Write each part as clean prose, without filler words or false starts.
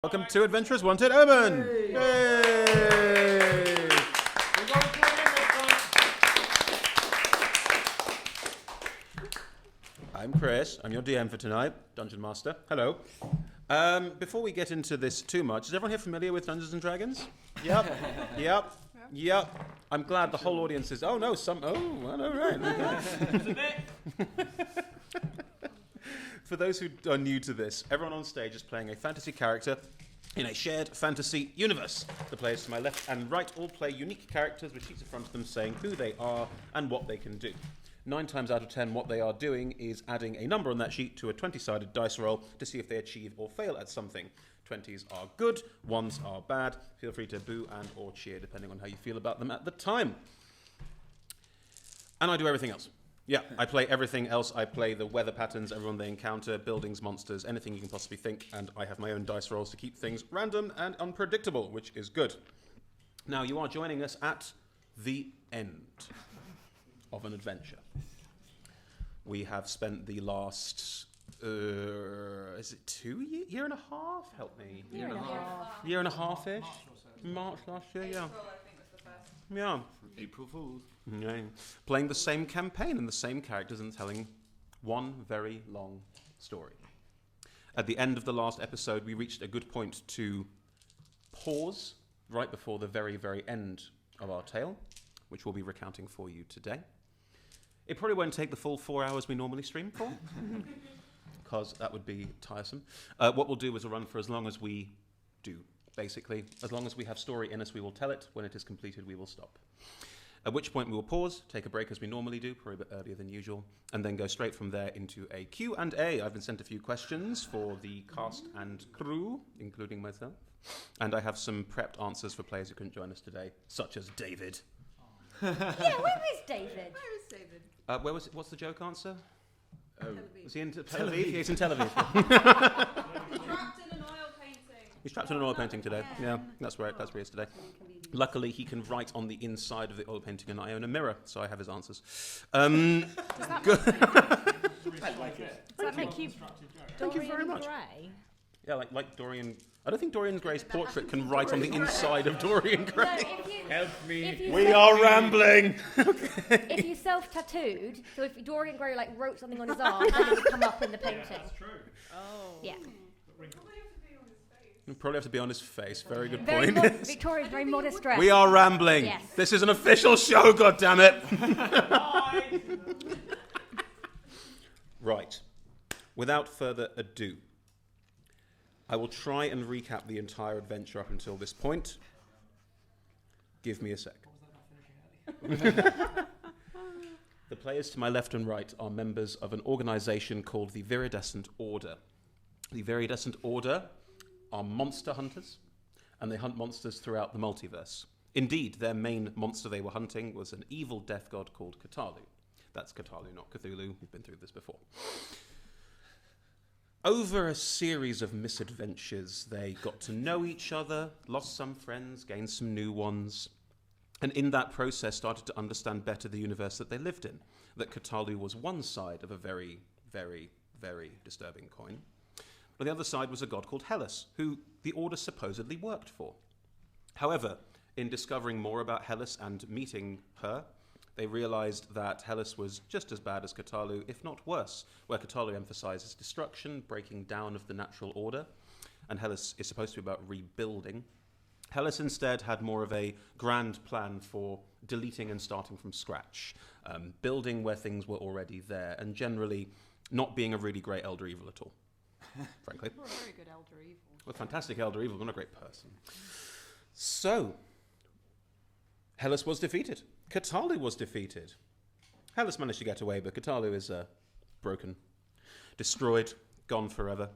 Welcome to Adventurers Wanted Omen! Yay! I'm Chris, I'm your DM for tonight, Dungeon Master. Hello. Before we get into this too much, is everyone here familiar with Dungeons and Dragons? Yep. I'm glad the whole audience is, well, all right. For those who are new to this, everyone on stage is playing a fantasy character in a shared fantasy universe. The players to my left and right all play unique characters with sheets in front of them saying who they are and what they can do. 9 times out of 10, what they are doing is adding a number on that sheet to a 20-sided dice roll to see if they achieve or fail at something. 20s are good, 1s are bad. Feel free to boo and or cheer depending on how you feel about them at the time. And I do everything else. Yeah, I play everything else. I play the weather patterns, everyone they encounter, buildings, monsters, anything you can possibly think, and I have my own dice rolls to keep things random and unpredictable, which is good. Now, you are joining us at the end of an adventure. We have spent the last, is it 2 year and a half? Help me. Year and a half-ish? March last year, yeah. April, I think, was the first. Yeah. April Fools. Yeah. Playing the same campaign and the same characters and telling one very long story. At the end of the last episode, we reached a good point to pause right before the very, very end of our tale, which we'll be recounting for you today. It probably won't take the full 4 hours we normally stream for, because that would be tiresome. What we'll do is we'll run for as long as we do, basically. As long as we have story in us, we will tell it. When it is completed, we will stop. At which point we will pause, take a break as we normally do, probably a bit earlier than usual, and then go straight from there into a Q&A. I've been sent a few questions for the cast and crew, including myself. And I have some prepped answers for players who couldn't join us today, such as David. Yeah, where is David? Where is David? Where was it? What's the joke answer? Tel Aviv. Was he in Tel Aviv? Yeah, he's in Tel Aviv. Trapped in an oil painting. He's trapped in an oil painting today. Yeah, that's right. That's where he is today. Luckily, he can write on the inside of the oil painting, and I own a mirror, so I have his answers. Does that make you Thank you very much. Gray? Yeah, like Dorian. I don't think Dorian Gray's portrait can write on the inside of Dorian No, Gray. Help me. We are rambling. If you self-tattooed, so if Dorian Gray wrote something on his arm, then it would come up in the painting. That's true. Oh. Yeah. You probably have to be on his face. Very good Very point. Victoria's very modest dress. We are rambling. Yes. This is an official show, goddammit. Right. Without further ado, I will try and recap the entire adventure up until this point. Give me a sec. The players to my left and right are members of an organization called the Viridescent Order. The Viridescent Order are monster hunters, and they hunt monsters throughout the multiverse. Indeed, their main monster they were hunting was an evil death god called Katalu. That's Katalu, not Cthulhu. We've been through this before. Over a series of misadventures, they got to know each other, lost some friends, gained some new ones, and in that process started to understand better the universe that they lived in, that Katalu was one side of a very, very, very disturbing coin. But the other side was a god called Hellas, who the Order supposedly worked for. However, in discovering more about Hellas and meeting her, they realized that Hellas was just as bad as Katalu, if not worse, where Katalu emphasizes destruction, breaking down of the natural order, and Hellas is supposed to be about rebuilding. Hellas instead had more of a grand plan for deleting and starting from scratch, building where things were already there, and generally not being a really great Elder Evil at all, frankly. You're a very good Elder Evil. Well, fantastic Elder Evil, but not a great person. So, Hellas was defeated. Katalu was defeated. Hellas managed to get away, but Katalu is broken, destroyed, gone forever.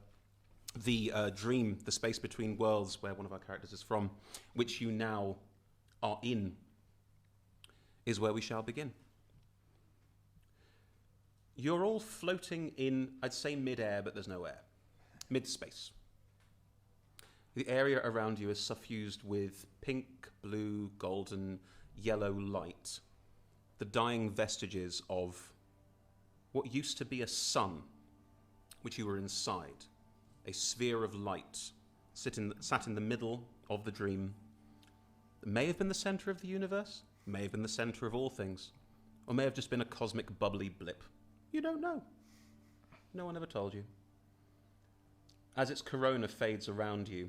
The dream, the space between worlds where one of our characters is from, which you now are in, is where we shall begin. You're all floating in, I'd say mid-air, but there's no air. Mid-space. The area around you is suffused with pink, blue, golden, yellow light. The dying vestiges of what used to be a sun, which you were inside. A sphere of light sat in the middle of the dream. It may have been the center of the universe, may have been the center of all things, or may have just been a cosmic bubbly blip. You don't know. No one ever told you. As its corona fades around you,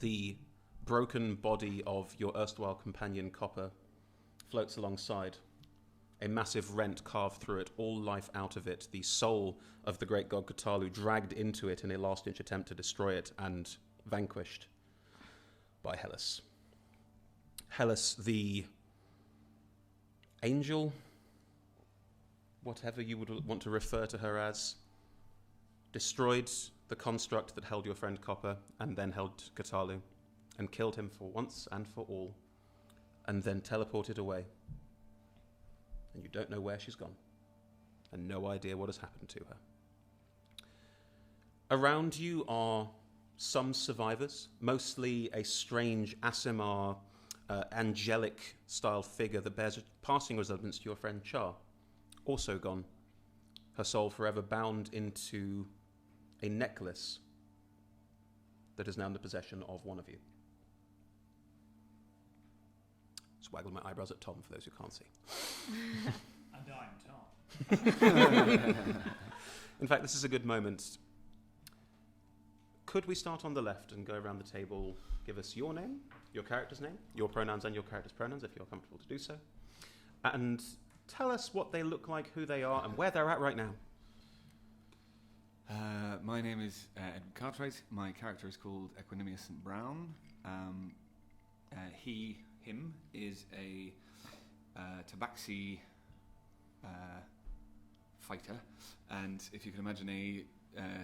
the broken body of your erstwhile companion Copper floats alongside. A massive rent carved through it, all life out of it, the soul of the great god Katalu dragged into it in a last-ditch attempt to destroy it and vanquished by Hellas. Hellas, the angel, whatever you would want to refer to her as, destroyed the construct that held your friend Copper and then held Katalu and killed him for once and for all, and then teleported away. And you don't know where she's gone, and no idea what has happened to her. Around you are some survivors, mostly a strange Asimar, angelic-style figure that bears a passing resemblance to your friend Char, also gone, her soul forever bound into a necklace that is now in the possession of one of you. Just waggle my eyebrows at Tom for those who can't see. And I'm Tom. In fact, this is a good moment. Could we start on the left and go around the table, give us your name, your character's name, your pronouns and your character's pronouns, if you're comfortable to do so, and tell us what they look like, who they are, and where they're at right now. My name is Edward Cartwright. My character is called Viridescent Brown. Him is a tabaxi fighter, and if you can imagine a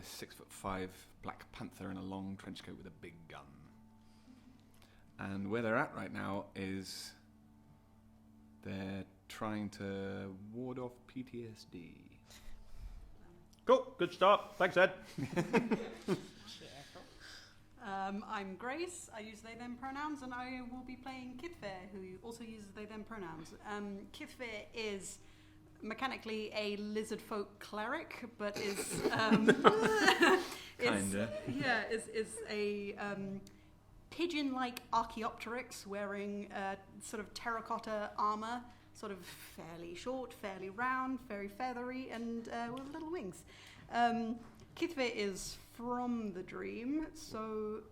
6'5" black panther in a long trench coat with a big gun. And where they're at right now is they're trying to ward off PTSD. Cool, good start. Thanks, Ed. I'm Grace. I use they them pronouns, and I will be playing Kithfair, who also uses they them pronouns. Kithfair is mechanically a lizard folk cleric, but is is a pigeon-like Archaeopteryx wearing sort of terracotta armor, sort of fairly short, fairly round, very feathery, and with little wings. Kithfair is from the dream, so...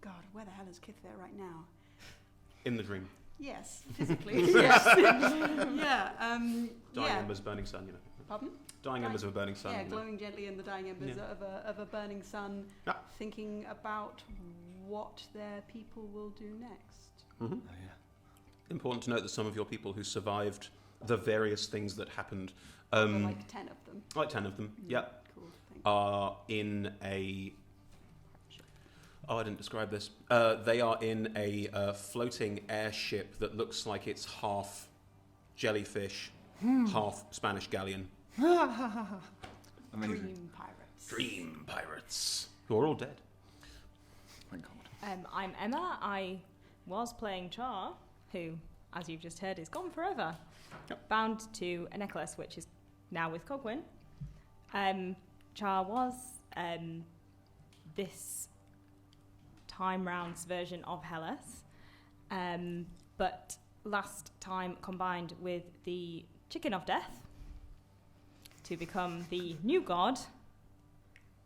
God, where the hell is Kithfair right now? In the dream. Yes, physically. Yes. Dying embers, burning sun, you know. Pardon? Dying embers of a burning sun. Yeah, you know. glowing gently in the dying embers of a burning sun, thinking about what their people will do next. Mm-hmm. Oh, yeah. Important to note that some of your people who survived the various things that happened, Like 10 of them. like 10 of them, Cool, thank you. are in a... Oh, I didn't describe this. They are in a floating airship that looks like it's half jellyfish, half Spanish galleon. Amazing. Dream pirates. Dream pirates, who are all dead. Thank God. I'm Emma. I was playing Char, who, as you've just heard, is gone forever. Yep. Bound to a necklace, which is now with Cogwyn. Char was this time round's version of Hellas, but last time combined with the Chicken of Death to become the new god,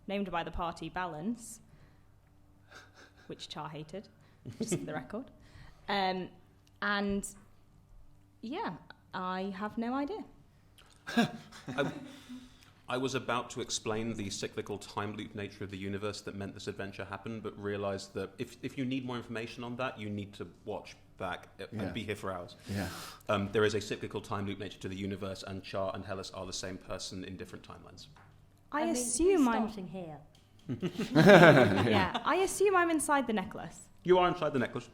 named by the party Balance, which Char hated, just for the record. And yeah, I have no idea. I was about to explain the cyclical time loop nature of the universe that meant this adventure happened, but realised that if you need more information on that, you need to watch back and be here for hours. Yeah. There is a cyclical time loop nature to the universe, and Char and Hellas are the same person in different timelines. I mean, assume we're I'm starting here. yeah. I assume I'm inside the necklace, You are inside the necklace.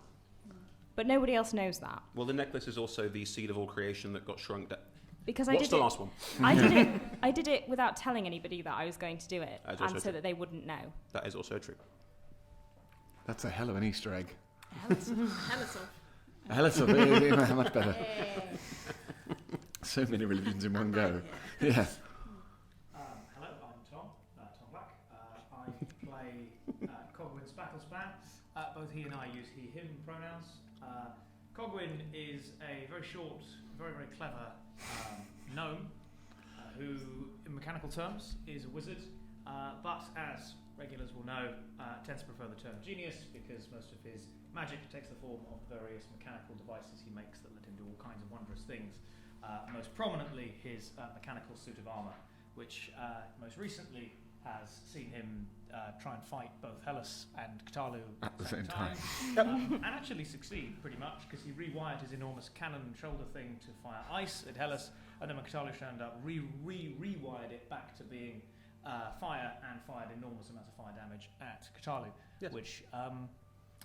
but nobody else knows that Well, the necklace is also the seed of all creation that got shrunk down. because What's the last one? I did it without telling anybody that I was going to do it, That's and also so true. that they wouldn't know. That is also true. That's a hell of an Easter egg. Hellasov. A hell of much better. So many religions in one go. Yeah. Hello, I'm Tom, Tom Black. I play Cogwyn's battle span. Both he and I use he/him pronouns. Cogwyn is a very short, very, very clever gnome who, in mechanical terms, is a wizard, but as regulars will know, tends to prefer the term genius because most of his magic takes the form of various mechanical devices he makes that let him do all kinds of wondrous things. Most prominently, his mechanical suit of armour, which most recently has seen him try and fight both Hellas and Katalu At the same time. and actually succeed pretty much because he rewired his enormous cannon shoulder thing to fire ice at Hellas, and then when Katalu turned up, rewired it back to being fire and fired enormous amounts of fire damage at Katalu, which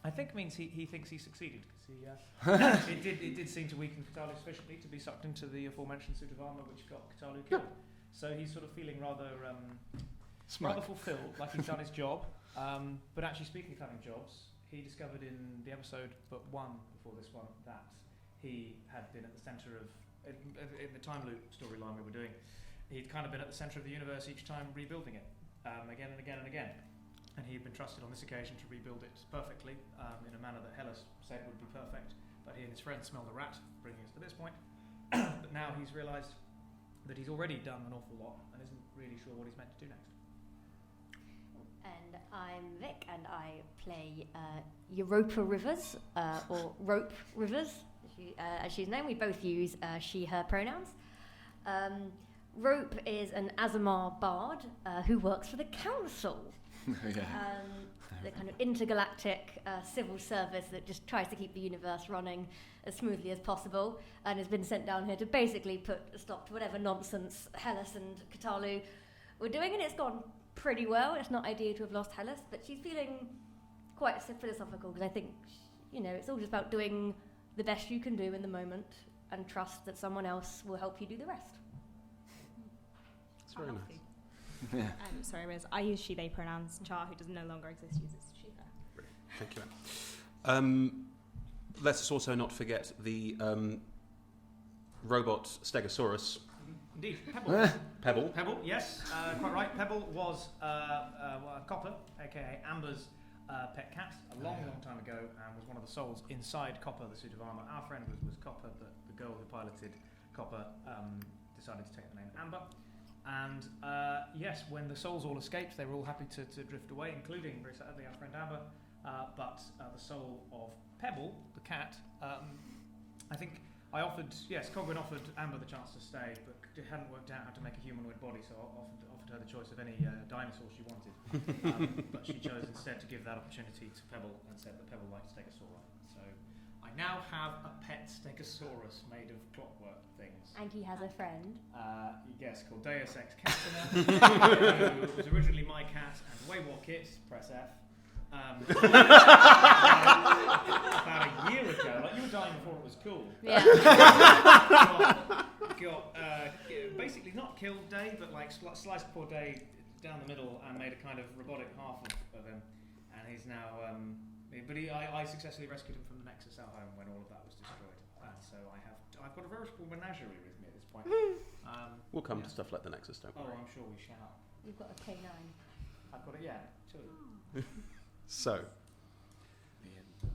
I think means he thinks he succeeded because it did seem to weaken Katalu sufficiently to be sucked into the aforementioned suit of armour, which got Katalu killed. So he's sort of feeling rather fulfilled, like he's done his job. But actually, speaking of having jobs, he discovered in the episode but one before this one that he had been at the centre of, in the time loop storyline we were doing, he'd kind of been at the centre of the universe each time rebuilding it, again and again and again. And he had been trusted on this occasion to rebuild it perfectly, in a manner that Hellas said would be perfect. But he and his friends smelled a rat, bringing us to this point. But now he's realised that he's already done an awful lot and isn't really sure what he's meant to do next. And I'm Vic, and I play Europa Rivers, or Rope Rivers, as she's known. We both use she/her pronouns. Rope is an Azamar bard who works for the council. The kind of intergalactic civil service that just tries to keep the universe running as smoothly as possible, and has been sent down here to basically put a stop to whatever nonsense Hellas and Katalu were doing, and it's gone pretty well. It's not ideal to have lost Hellas, but she's feeling quite philosophical because I think, it's all just about doing the best you can do in the moment and trust that someone else will help you do the rest. It's very nice. Yeah. Sorry, Riz. I use she/they pronouns. Char, who does no longer exist, uses she/her. Brilliant. Thank you. Let's also not forget the robot Stegosaurus. Indeed, Pebble. Pebble. Pebble, yes, quite right. Pebble was Copper, aka Amber's pet cat, a long time ago, and was one of the souls inside Copper, the suit of armour. Our friend was Copper, but the girl who piloted Copper decided to take the name Amber. And yes, when the souls all escaped, they were all happy to drift away, including, very sadly, our friend Amber. But the soul of Pebble, the cat, I think Cogwyn offered Amber the chance to stay, but it hadn't worked out how to make a humanoid body, so offered her the choice of any dinosaur she wanted. But she chose instead to give that opportunity to Pebble and said that Pebble liked Stegosaurus. So I now have a pet Stegosaurus made of clockwork things. And he has a friend. Yes, called Deus Ex Castaner, who was originally my cat and way more kit, press F. About a year ago, like you were dying before it was cool. Yeah. got basically not killed Day, but like sliced poor Day down the middle and made a kind of robotic half of him. And he's now, I successfully rescued him from the Nexus out home when all of that was destroyed. So I've got a veritable menagerie with me at this point. We'll come to stuff like the Nexus, don't worry. I'm sure we shall. You've got a K9. I've got it, two. So,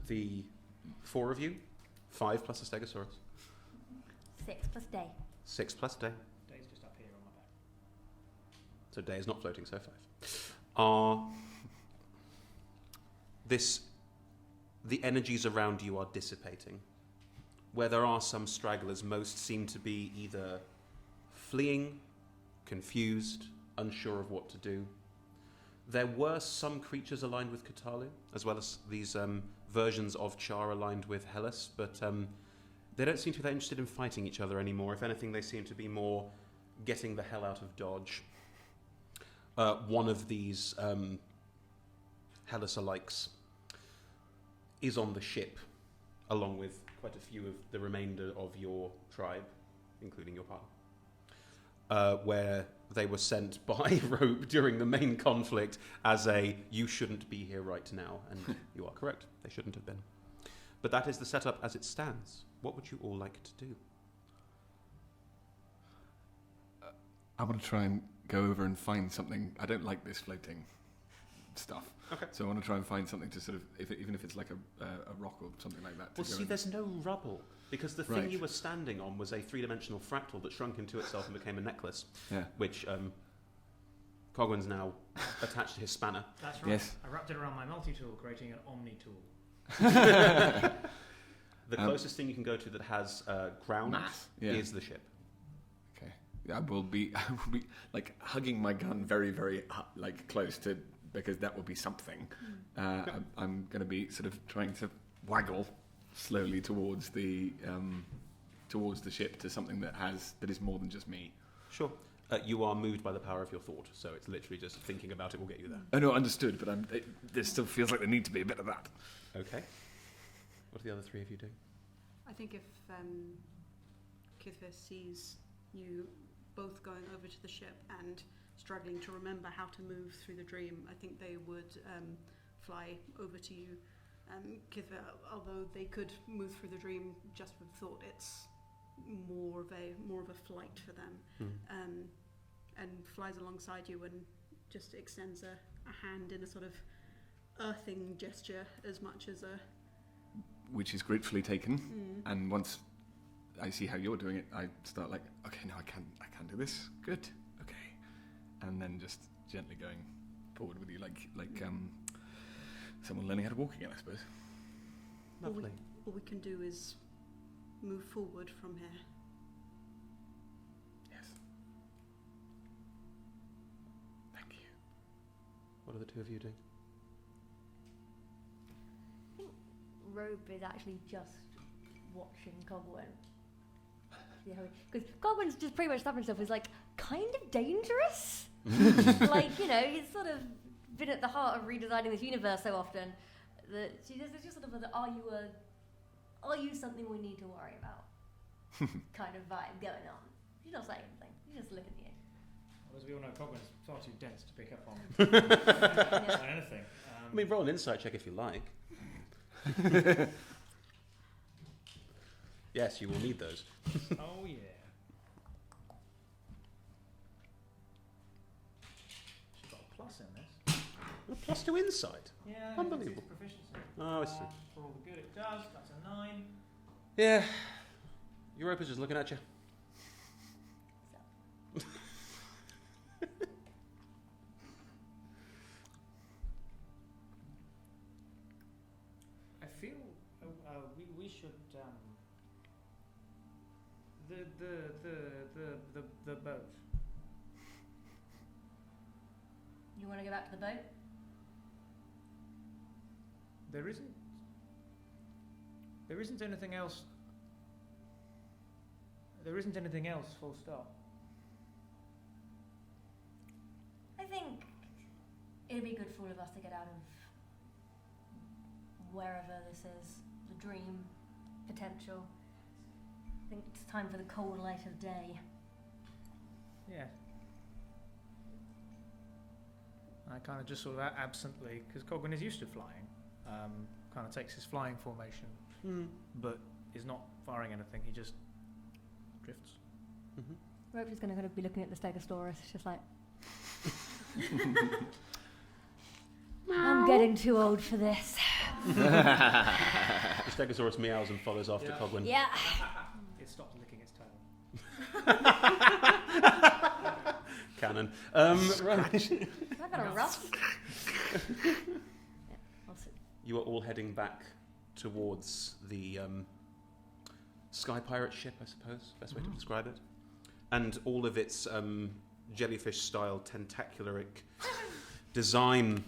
the four of you, 5 plus a Stegosaurus. 6 plus Day. 6 plus Day. Day's just up here on my back. So Day is not floating, so 5. The energies around you are dissipating. Where there are some stragglers, most seem to be either fleeing, confused, unsure of what to do. There were some creatures aligned with Katalu, as well as these versions of Char aligned with Hellas, but they don't seem to be that interested in fighting each other anymore. If anything, they seem to be more getting the hell out of Dodge. One of these Hellas-alikes is on the ship, along with quite a few of the remainder of your tribe, including your partner, where they were sent by Rope during the main conflict as you shouldn't be here right now, and you are correct, they shouldn't have been. But that is the setup as it stands. What would you all like to do? I want to try and go over and find something. I don't like this floating. stuff. Okay. So I want to try and find something to sort of, even if it's like a rock or something like that. Well, see, there's no rubble, because the thing Right. you were standing on was a three-dimensional fractal that shrunk into itself and became a necklace, Yeah. which Cogwin's now attached to his spanner. That's right. Yes. I wrapped it around my multi-tool, creating an omni-tool. The closest thing you can go to that has ground Mass. Yeah. is the ship. Okay. I will be like hugging my gun very, very like close to, because that will be something. I'm going to be sort of trying to waggle slowly towards the ship to something that is more than just me. Sure. You are moved by the power of your thought, so it's literally just thinking about it will get you there. Oh no, understood. But there still feels like there need to be a bit of that. Okay. What are the other three of you doing? I think if Kithvis sees you both going over to the ship and struggling to remember how to move through the dream, I think they would fly over to you. Kithvis, although they could move through the dream just with thought, it's more of a flight for them. And flies alongside you and just extends a hand in a sort of earthing gesture as much as a... Which is gratefully taken. And once I see how you're doing it, I start like, okay, no, I can do this. Good. Okay. And then just gently going forward with you, like someone learning how to walk again, I suppose. Lovely. All we can do is move forward from here. Yes. Thank you. What are the two of you doing? Rope is actually just watching Cogwin. Because Cogwin's just pretty much stopping himself is like kind of dangerous. Like, he's sort of been at the heart of redesigning this universe so often that there's just sort of are you something we need to worry about kind of vibe going on. She's not saying anything. She's just looking at you. Well, as we all know, Cogwin's far too dense to pick up on anything. I mean, roll an insight check if you like. Yes, you will need those. Oh yeah. She's got a plus in this. A +2 insight. Yeah. Unbelievable. It's proficiency. Oh, I see. For all the good it does, that's a 9. Yeah. Europa's just looking at you. I feel we should the boat. You want to go back to the boat? There isn't anything else. There isn't anything else. Full stop. I think it'd be good for all of us to get out of wherever this is, the dream potential. I think it's time for the cold light of day. Yeah. I kind of just sort of absently, because Cogwin is used to flying, kind of takes his flying formation, but is not firing anything. He just drifts. Rope is going to kind of be looking at the Stegosaurus, just like, I'm getting too old for this. The Stegosaurus meows and follows after Cogwin. Yeah. It stopped licking its tail. Canon. Right. I've got a rough. Yeah, I'll see. You are all heading back towards the sky pirate ship, I suppose, best way to describe it. And all of its jellyfish-style tentacularic design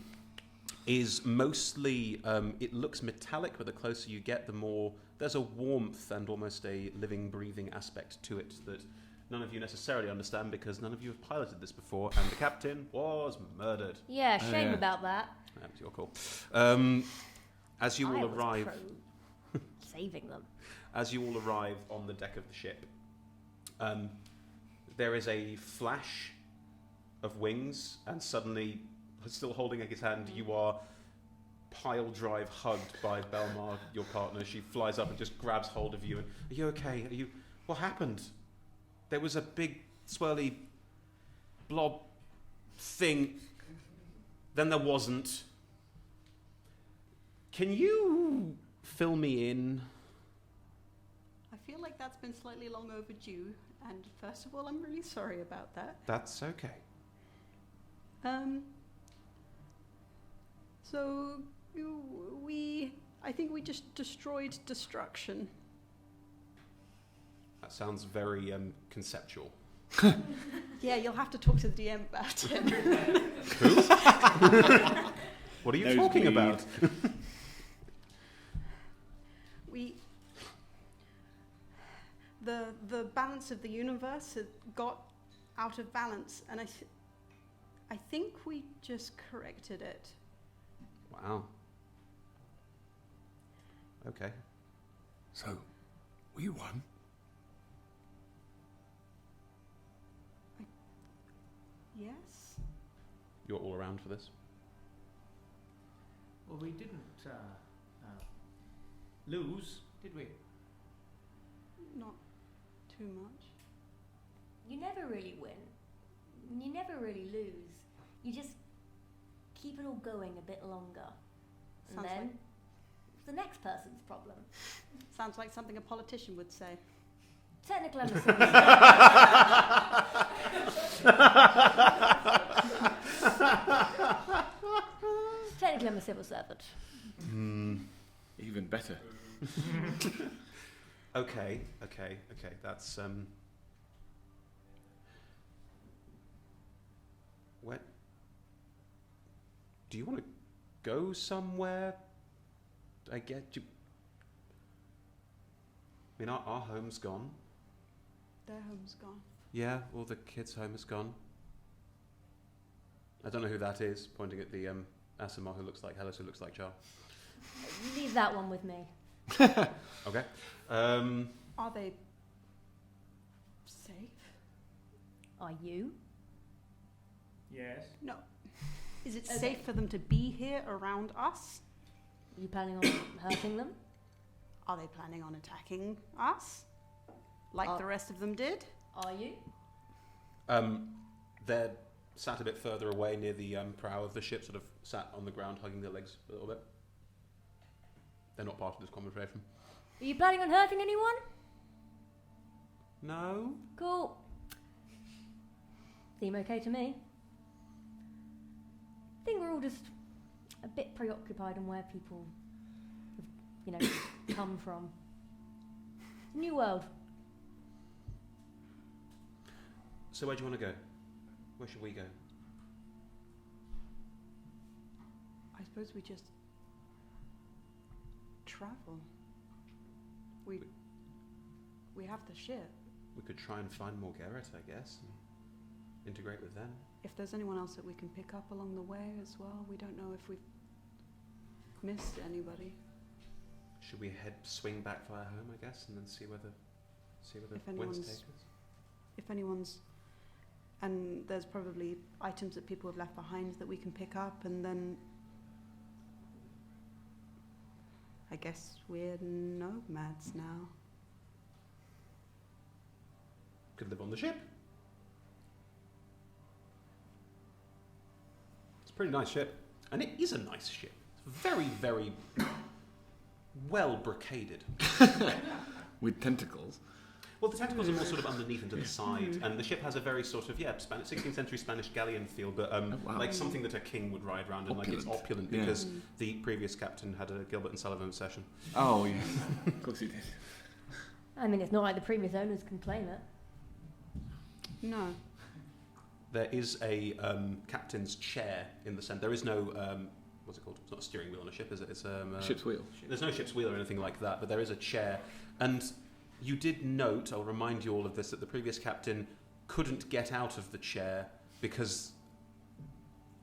is mostly, it looks metallic, but the closer you get, the more there's a warmth and almost a living, breathing aspect to it that none of you necessarily understand because none of you have piloted this before, and the captain was murdered. Yeah, shame about that. That was your call. As you I all was arrive, pro saving them. as you all arrive on the deck of the ship, there is a flash of wings, and suddenly, still holding his hand, you are pile drive hugged by Belmar, your partner. She flies up and just grabs hold of you. And, are you okay? What happened? There was a big swirly blob thing. then there wasn't. Can you fill me in? I feel like that's been slightly long overdue, and first of all, I'm really sorry about that. That's okay. So, I think we just destroyed destruction. That sounds very conceptual. Yeah, you'll have to talk to the DM about it. Who? What are you talking about? The balance of the universe had got out of balance, and I think we just corrected it. Wow. Okay. So, we won. Yes? You're all around for this? Well, we didn't lose, did we? Not too much. You never really win. You never really lose. You just keep it all going a bit longer. And Sounds then like- it's the next person's problem. Sounds like something a politician would say. Technical and civil Technically, I'm a civil servant. Even better. Okay. That's What? Do you want to go somewhere? I get you. I mean, our home's gone. Their home's gone. Yeah, all the kids' home is gone. I don't know who that is, pointing at the Asimar who looks like Hellas, who looks like Char. Leave that one with me. Okay. Are they safe? Are you? Yes. No. Is it Okay. safe for them to be here around us? Are you planning on hurting them? Are they planning on attacking us? Like the rest of them did? Are you? They're sat a bit further away near the prow of the ship, sort of sat on the ground, hugging their legs a little bit. They're not part of this conversation. Are you planning on hurting anyone? No? Cool. Seem okay to me. I think we're all just a bit preoccupied on where people have, come from. It's a new world. So where do you want to go? Where should we go? I suppose we just travel. We have the ship. We could try and find more Garrett, I guess, and integrate with them. If there's anyone else that we can pick up along the way as well, we don't know if we've missed anybody. Should we swing back via home, I guess, and then see where the If winds anyone's- take us? If anyone's... And there's probably items that people have left behind that we can pick up, and then... I guess we're nomads now. Could live on the ship. It's a pretty nice ship. And it is a nice ship. It's very, very well brocaded. With tentacles. Well, the tentacles are more sort of underneath and to the side, and the ship has a very sort of 16th century Spanish galleon feel, but wow. like something that a king would ride around in. Like it's opulent Yeah. because the previous captain had a Gilbert and Sullivan obsession. Oh, yeah. Of course he did. I mean, it's not like the previous owners can claim it. No. There is a captain's chair in the centre. There is no what's it called? It's not a steering wheel on a ship, is it? It's Ship's wheel. There's no ship's wheel or anything like that, but there is a chair. And you did note, I'll remind you all of this, that the previous captain couldn't get out of the chair because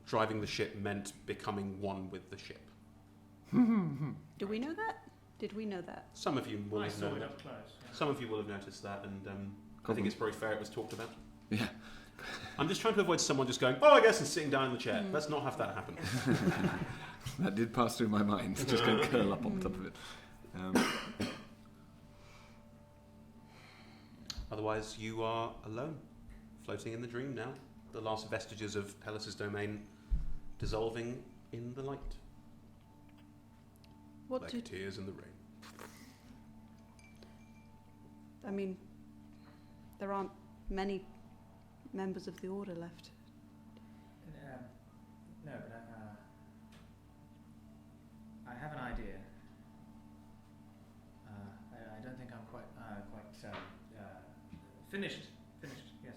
driving the ship meant becoming one with the ship. Do we know that? Did we know that? Some of you will I have saw known it that. up close. Yeah. Some of you will have noticed that, and I think it's probably fair it was talked about. Yeah. I'm just trying to avoid someone just going, oh, I guess, and sitting down in the chair. Let's not have that happen. That did pass through my mind. Just going to curl up on top of it. Otherwise, you are alone, floating in the dream now. The last vestiges of Hellas's domain dissolving in the light, What like do tears in the rain. I mean? There aren't many members of the Order left. No, but I have an idea. I don't think I'm quite finished. Yes.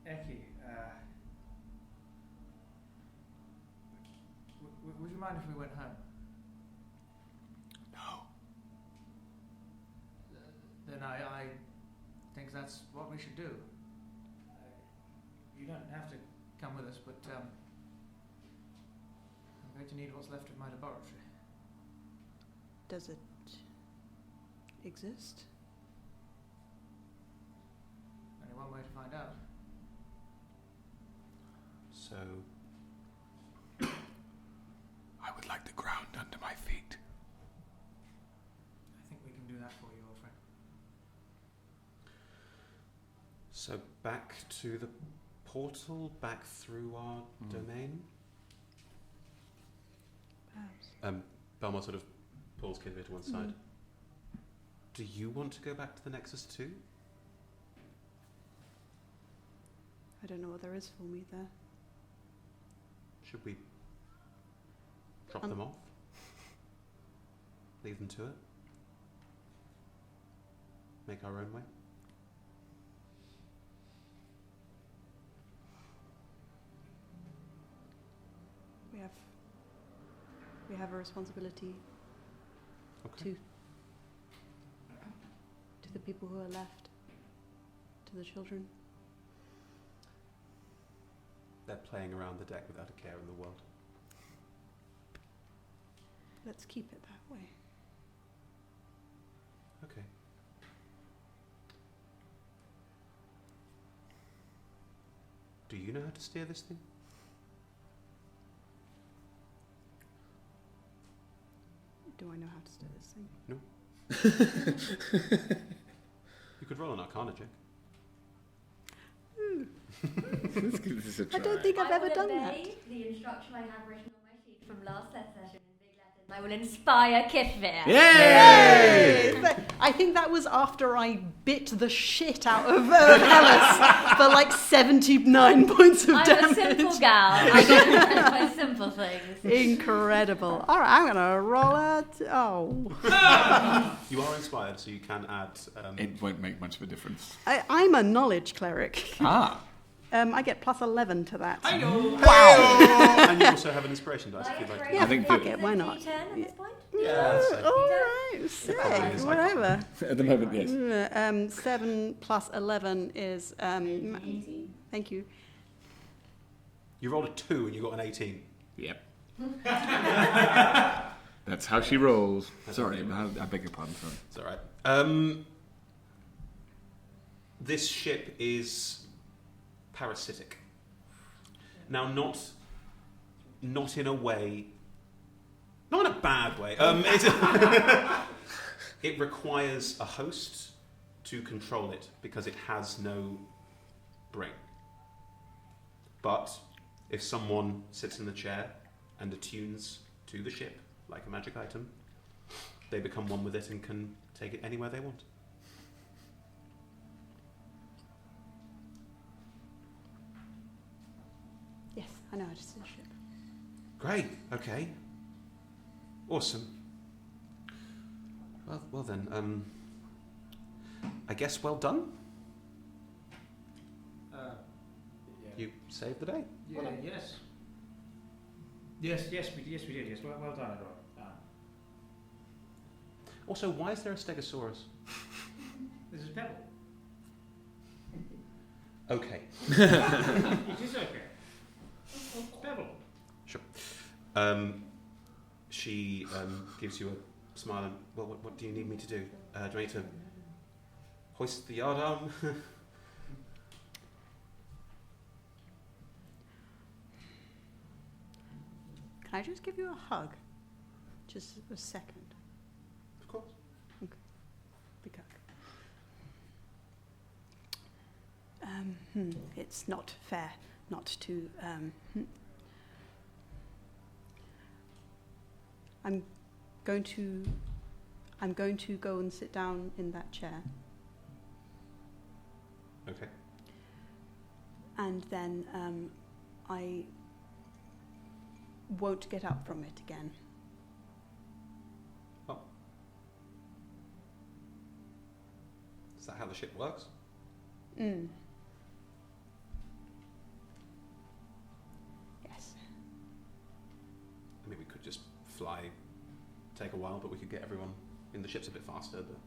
Eki, would you mind if we went home? No. Then I think that's what we should do. You don't have to come with us, but I'm going to need what's left of my laboratory. Does it exist? Only one way to find out. So, I would like the ground under my feet. I think we can do that for you, old friend. so back to the portal, back through our domain. Perhaps. Belmont sort of pulls Kinvir to one side. Do you want to go back to the Nexus too? I don't know what there is for me there. Should we drop them off? Leave them to it? Make our own way? We have a responsibility Okay. to the people who are left, to the children. They're playing around the deck without a care in the world. Let's keep it that way. Okay. Do you know how to steer this thing? Do I know how to steer this thing? You could roll an Arcana check. Let's give this a try. I don't think I've I ever will done that. obey the instruction I have written on my sheet from last session in big letters. I will inspire Kithvir. Yay! I think that was after I bit the shit out of Hellas for like 79 points of I'm damage. a simple gal. I get impressed by simple things. Incredible. All right, I'm gonna roll it. Oh, You are inspired, so you can add. It won't make much of a difference. I'm a knowledge cleric. Ah. I get plus 11 to that. And you also have an inspiration dice if you'd like to. Yeah, I think fuck that- it. Why not? D10 at this point? Yeah, that's All it. right, sick. probably is like- Whatever. At the moment, yes. 7 plus 11 is. Thank you. You rolled a 2 and you got an 18. Yep. That's how she rolls. Sorry, I beg your pardon. Sorry. It's alright. This ship is parasitic. Now, not in a way, not in a bad way. It requires a host to control it because it has no brain. But if someone sits in the chair and attunes to the ship like a magic item, they become one with it and can take it anywhere they want. Yes, I know how to steer a ship. Great. Okay. Awesome. Well then. I guess well done. Yeah. You saved the day. Yeah. Yes. Yes, we did. Yes. Well done, everyone. Also, why is there a Stegosaurus? This is Pebble. Okay. It is okay. It's Pebble. Sure. She gives you a smile and, well, what do you need me to do? Do I need to hoist the yardarm? Can I just give you a hug? Just a second. Of course. Big hug. It's not fair not to. I'm going to go and sit down in that chair. Okay. And then I won't get up from it again. Oh. Is that how the ship works? Mm. Yes. I mean, we could just fly, take a while, but we could get everyone in the ships a bit faster, but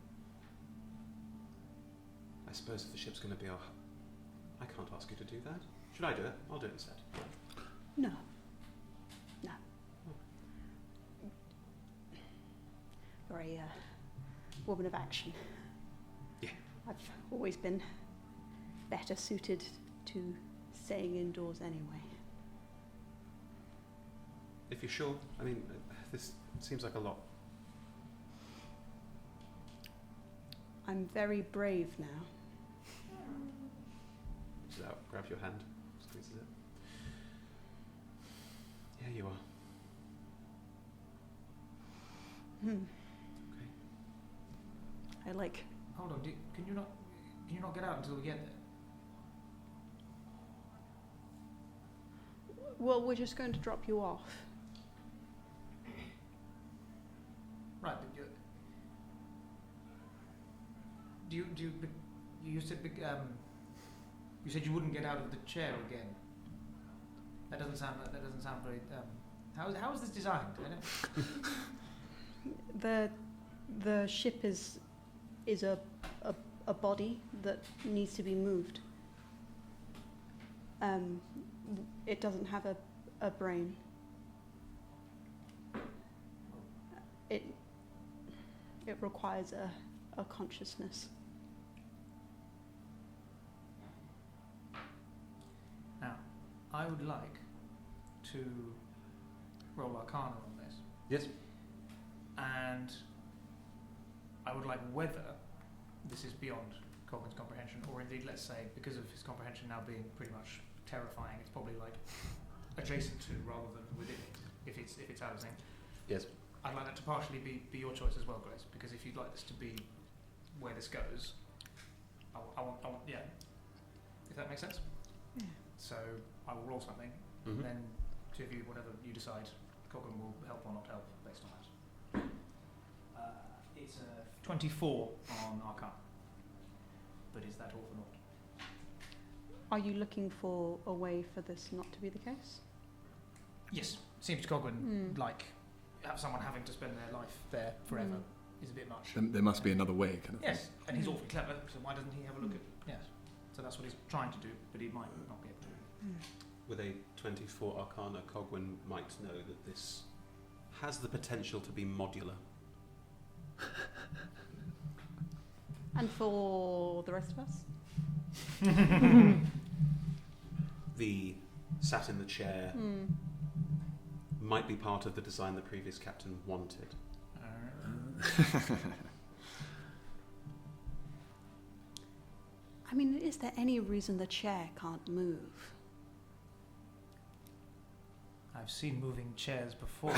I suppose if the ship's going to be our... I can't ask you to do that. Should I do it? I'll do it instead. No. No. You're a woman of action. Yeah. I've always been better suited to staying indoors anyway. If you're sure. I mean, this seems like a lot. I'm very brave now. Reaches out, grabs your hand, squeezes it. Yeah, you are. Hmm. Okay. I like. Hold on, can you not get out until we get there? Well, we're just going to drop you off. Right, but you said you wouldn't get out of the chair again. That doesn't sound very. How is this designed? I don't. The ship is a body that needs to be moved. It doesn't have a brain. It requires a consciousness. Now, I would like to roll Arcana on this. Yes. And I would like whether this is beyond Cogman's comprehension, or indeed, let's say, because of his comprehension now being pretty much terrifying, it's probably like adjacent to rather than within it, if it's out of sync. Yes. I'd like that to partially be your choice as well, Grace, because if you'd like this to be where this goes, I want, yeah. If that makes sense? Yeah. So I will roll something, Mm-hmm. then two of you, whatever you decide, Cogman will help or not help based on that. It's a 24 on Arcana. But is that all for naught? Are you looking for a way for this not to be the case? Yes. Seems to Cogman like someone having to spend their life there forever is a bit much. There must be another way, kind of thing. Yes, and he's awfully clever, so why doesn't he have a look at... Yes. So that's what he's trying to do, but he might not be able to. With a 24 Arcana, Cogwyn might know that this has the potential to be modular. And for the rest of us? The sat in the chair might be part of the design the previous captain wanted. I mean, is there any reason the chair can't move? I've seen moving chairs before.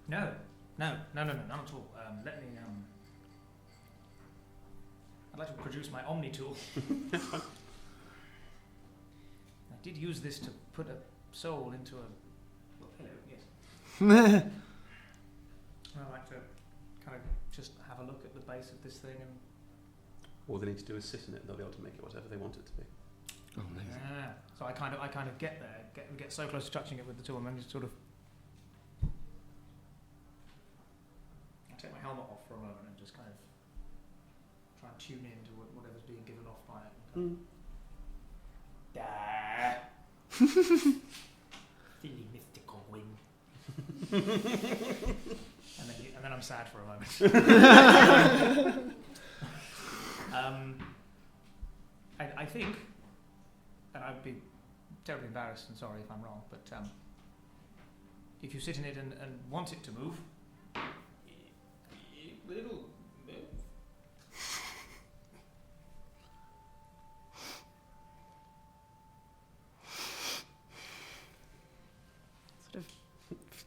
No, none at all. Let me. I'd like to produce my Omni tool. I did use this to put a soul into a. Well, hello, yes. I like to kind of just have a look at the base of this thing and. All they need to do is sit in it, and they'll be able to make it whatever they want it to be. Oh, amazing. Yeah. So I kind of get there, get so close to touching it with the tool, and then just sort of. I take my helmet off for a moment and just kind of try and tune in to whatever's being given off by it. Silly mystical wing. and then I'm sad for a moment. I think, and I'd be terribly embarrassed and sorry if I'm wrong, but if you sit in it and want it to move, it'll move. sort of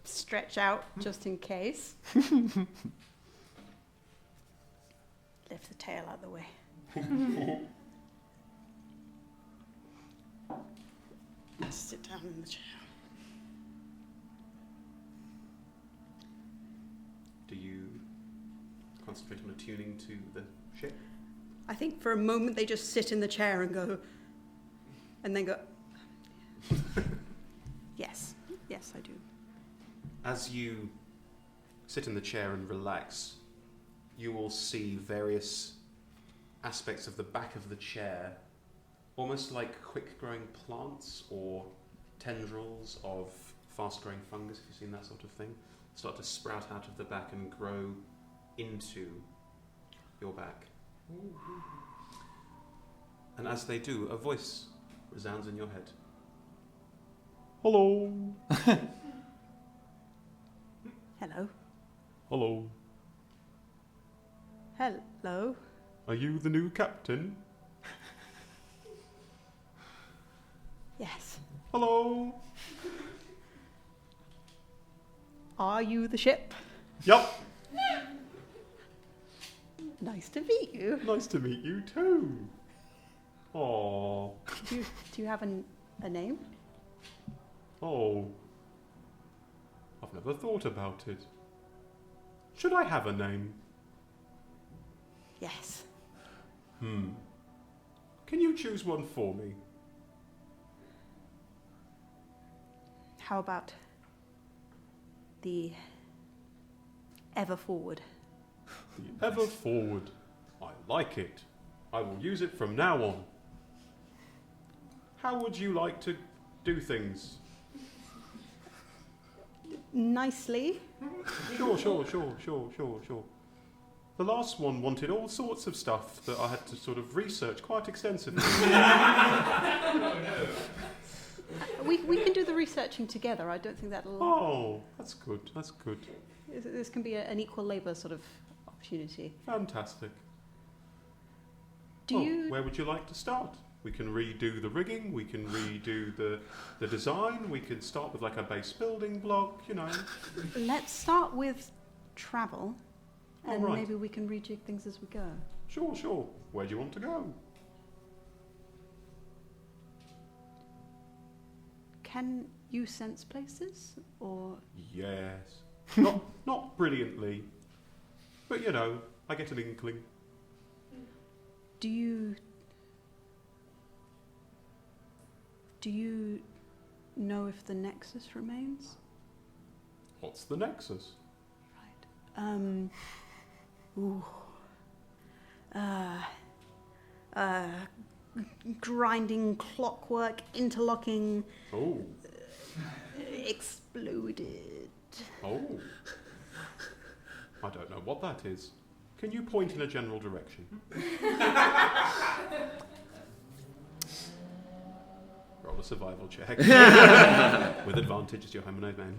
stretch out just in case. Lift the tail out of the way. Sit down in the chair. Do you concentrate on attuning to the ship? I think for a moment they just sit in the chair and go, and then go, yes, I do. As you sit in the chair and relax, you will see various aspects of the back of the chair, almost like quick-growing plants or tendrils of fast-growing fungus, if you've seen that sort of thing, start to sprout out of the back and grow into your back. And as they do, a voice resounds in your head. Hello. Hello. Hello. Hello. Are you the new captain? Yes. Hello. Are you the ship? Yup. Nice to meet you. Nice to meet you too. Oh. Do you have a name? Oh. I've never thought about it. Should I have a name? Yes. Can you choose one for me? How about the Ever Forward? The Ever Forward. I like it. I will use it from now on. How would you like to do things? Nicely. Sure. The last one wanted all sorts of stuff that I had to sort of research quite extensively. We can do the researching together. I don't think that'll... Oh, that's good. This can be an equal labour sort of opportunity. Fantastic. Do you... Where would you like to start? We can redo the rigging, we can redo the design, we can start with like a base building block, you know. Let's start with travel, and right. maybe we can rejig things as we go. Sure. Where do you want to go? Can you sense places, or... Yes. Not brilliantly, but you know, I get an inkling. Do you know if the Nexus remains? What's the Nexus? Grinding clockwork, interlocking... Oh. Exploded. Oh. I don't know what that is. Can you point in a general direction? Roll a survival check. With advantage as your humanoid man.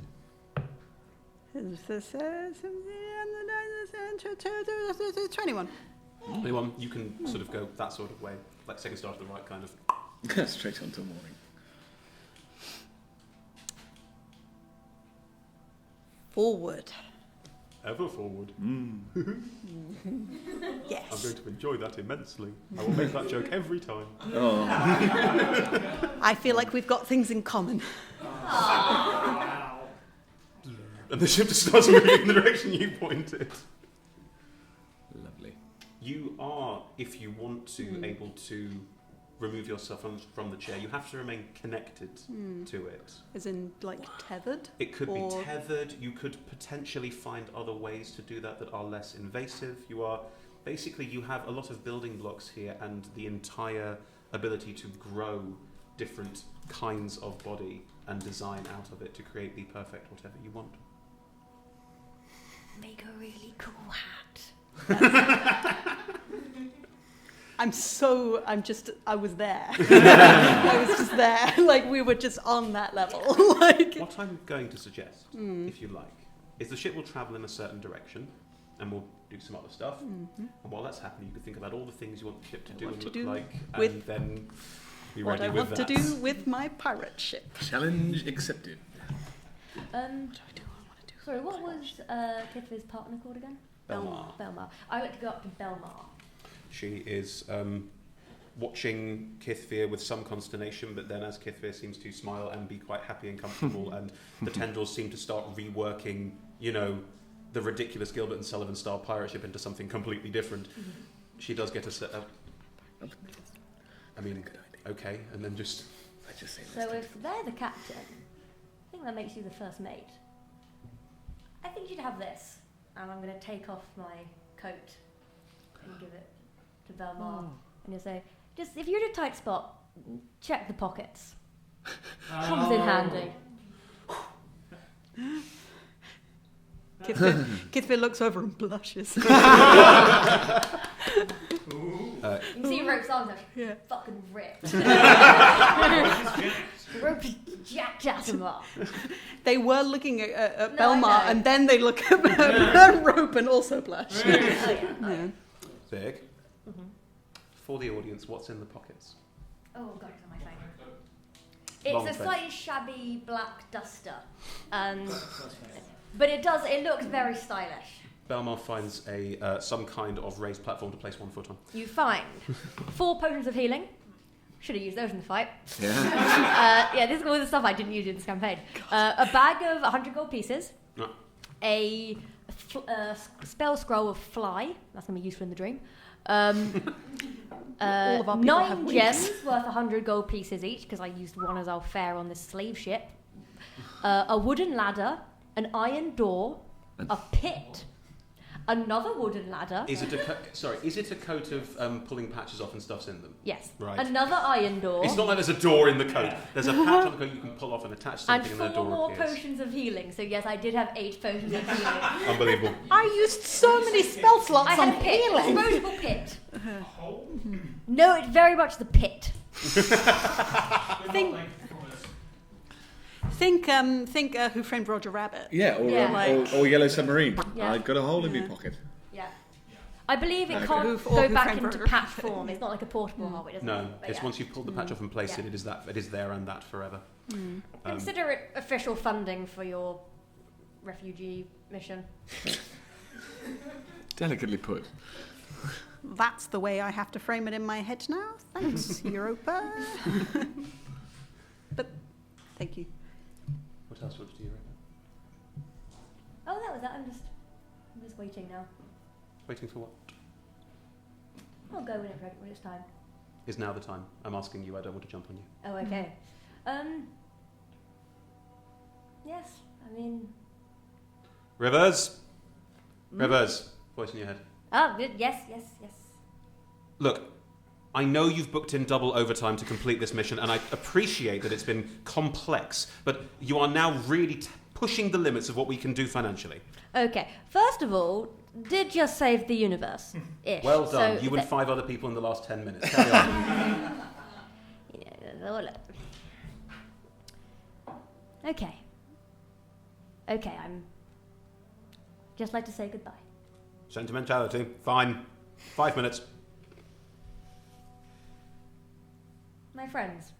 21. 21, you can sort of go that sort of way, like second star to the right kind of. Straight on till morning. Forward. Ever forward. Yes. I'm going to enjoy that immensely. I will make that joke every time. Oh. I feel like we've got things in common. And the ship just starts moving in the direction you pointed. Lovely. You are, if you want to, able to remove yourself from the chair. You have to remain connected to it. As in, like, tethered? It could or... be tethered. You could potentially find other ways to do that are less invasive. You have a lot of building blocks here and the entire ability to grow different kinds of body and design out of it to create the perfect whatever you want. Make a really cool hat. I was there. I was just there. Like, we were just on that level. Like, what I'm going to suggest, if you like, is the ship will travel in a certain direction and we'll do some other stuff. And while that's happening, you can think about all the things you want the ship to do and look like, and then be what ready I with want that. to do with my pirate ship. Challenge accepted. Sorry, what was Kith's partner called again? Belmar. I like to go up to Belmar. She is watching Kithvir with some consternation, but then as Kithvir seems to smile and be quite happy and comfortable, and the tendrils seem to start reworking, the ridiculous Gilbert and Sullivan style pirate ship into something completely different. She does get a set up. I mean, okay, and then just... So if they're the captain, I think that makes you the first mate. I think you'd have this, and I'm going to take off my coat and give it to Belmar, and you'll say, just if you're in a tight spot, check the pockets. Comes in handy. Kithvir looks over and blushes. You can see Rope's arms are fucking ripped. Rope is jacked at him up. They were looking at Belmar, and then they look at Rope and also blush. Big. For the audience, what's in the pockets? Oh god, it's on my phone. It's a slightly shabby black duster, but it looks very stylish. Belmar finds some kind of raised platform to place one foot on. You find 4 potions of healing. Should have used those in the fight. Yeah. This is all the stuff I didn't use in this campaign. A bag of 100 gold pieces. No. A spell scroll of fly. That's going to be useful in the dream. All of our people have 9 wings. gems worth 100 gold pieces each, because I used one as our fare on this slave ship. A wooden ladder, an iron door, a pit, another wooden ladder. Is it a coat of pulling patches off and stuff's in them? Yes. Right. Another iron door. It's not like there's a door in the coat. There's a patch on the coat you can pull off and attach something, and and the 4 door more appears. potions of healing. So yes, I did have 8 potions of healing. Unbelievable. I used so many spell slots I on had a pit, a healing. disposable pit. No, it's very much the pit. Think Who Framed Roger Rabbit. Yeah, or, Yeah. or Yellow Submarine. Yeah. I've got a hole in my pocket. Yeah. I believe it Okay. can't Or go Who back Framed into Roger patch form. It's not like a portable hole. It doesn't. No, but it's yeah. once you pull the patch off and place Yeah. it is there and that forever. Consider it official funding for your refugee mission. Delicately put. That's the way I have to frame it in my head now. Thanks, Europa. But thank you. What else would you do? Oh, that was that. I'm just waiting now. Waiting for what? I'll go when it's time. Is now the time? I'm asking you. I don't want to jump on you. Oh, okay. Yes. I mean. Rivers. Rivers. Voice in your head. Oh, yes. Look, I know you've booked in double overtime to complete this mission, and I appreciate that it's been complex, but you are now really pushing the limits of what we can do financially. Okay. First of all, did just save the universe. Ish. Well done. So You and 5 other people in the last 10 minutes. Carry on. Okay. I'm just like to say goodbye. Sentimentality. Fine. 5 minutes. My friends.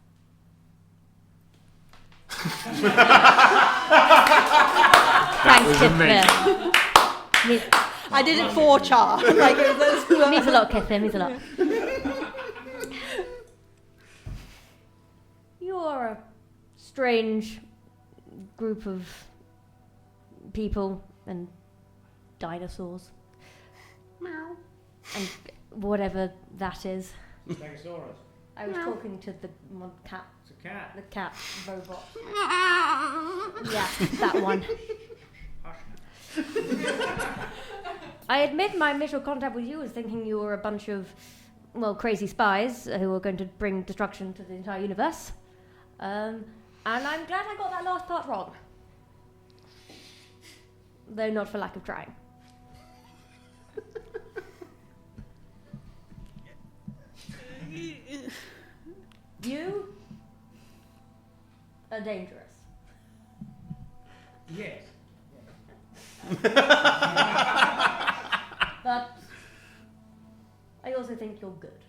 Thanks, Kithvir. I did it for Char. Means a lot, Kithvir. Means a lot. You're a strange group of people and dinosaurs. Meow. And whatever that is. Stegosaurus. I was talking to the cat. It's a cat. The cat robot. Yeah, that one. I admit my initial contact with you was thinking you were a bunch of, crazy spies who were going to bring destruction to the entire universe. And I'm glad I got that last part wrong. Though not for lack of trying. You are dangerous. Yes. But I also think you're good.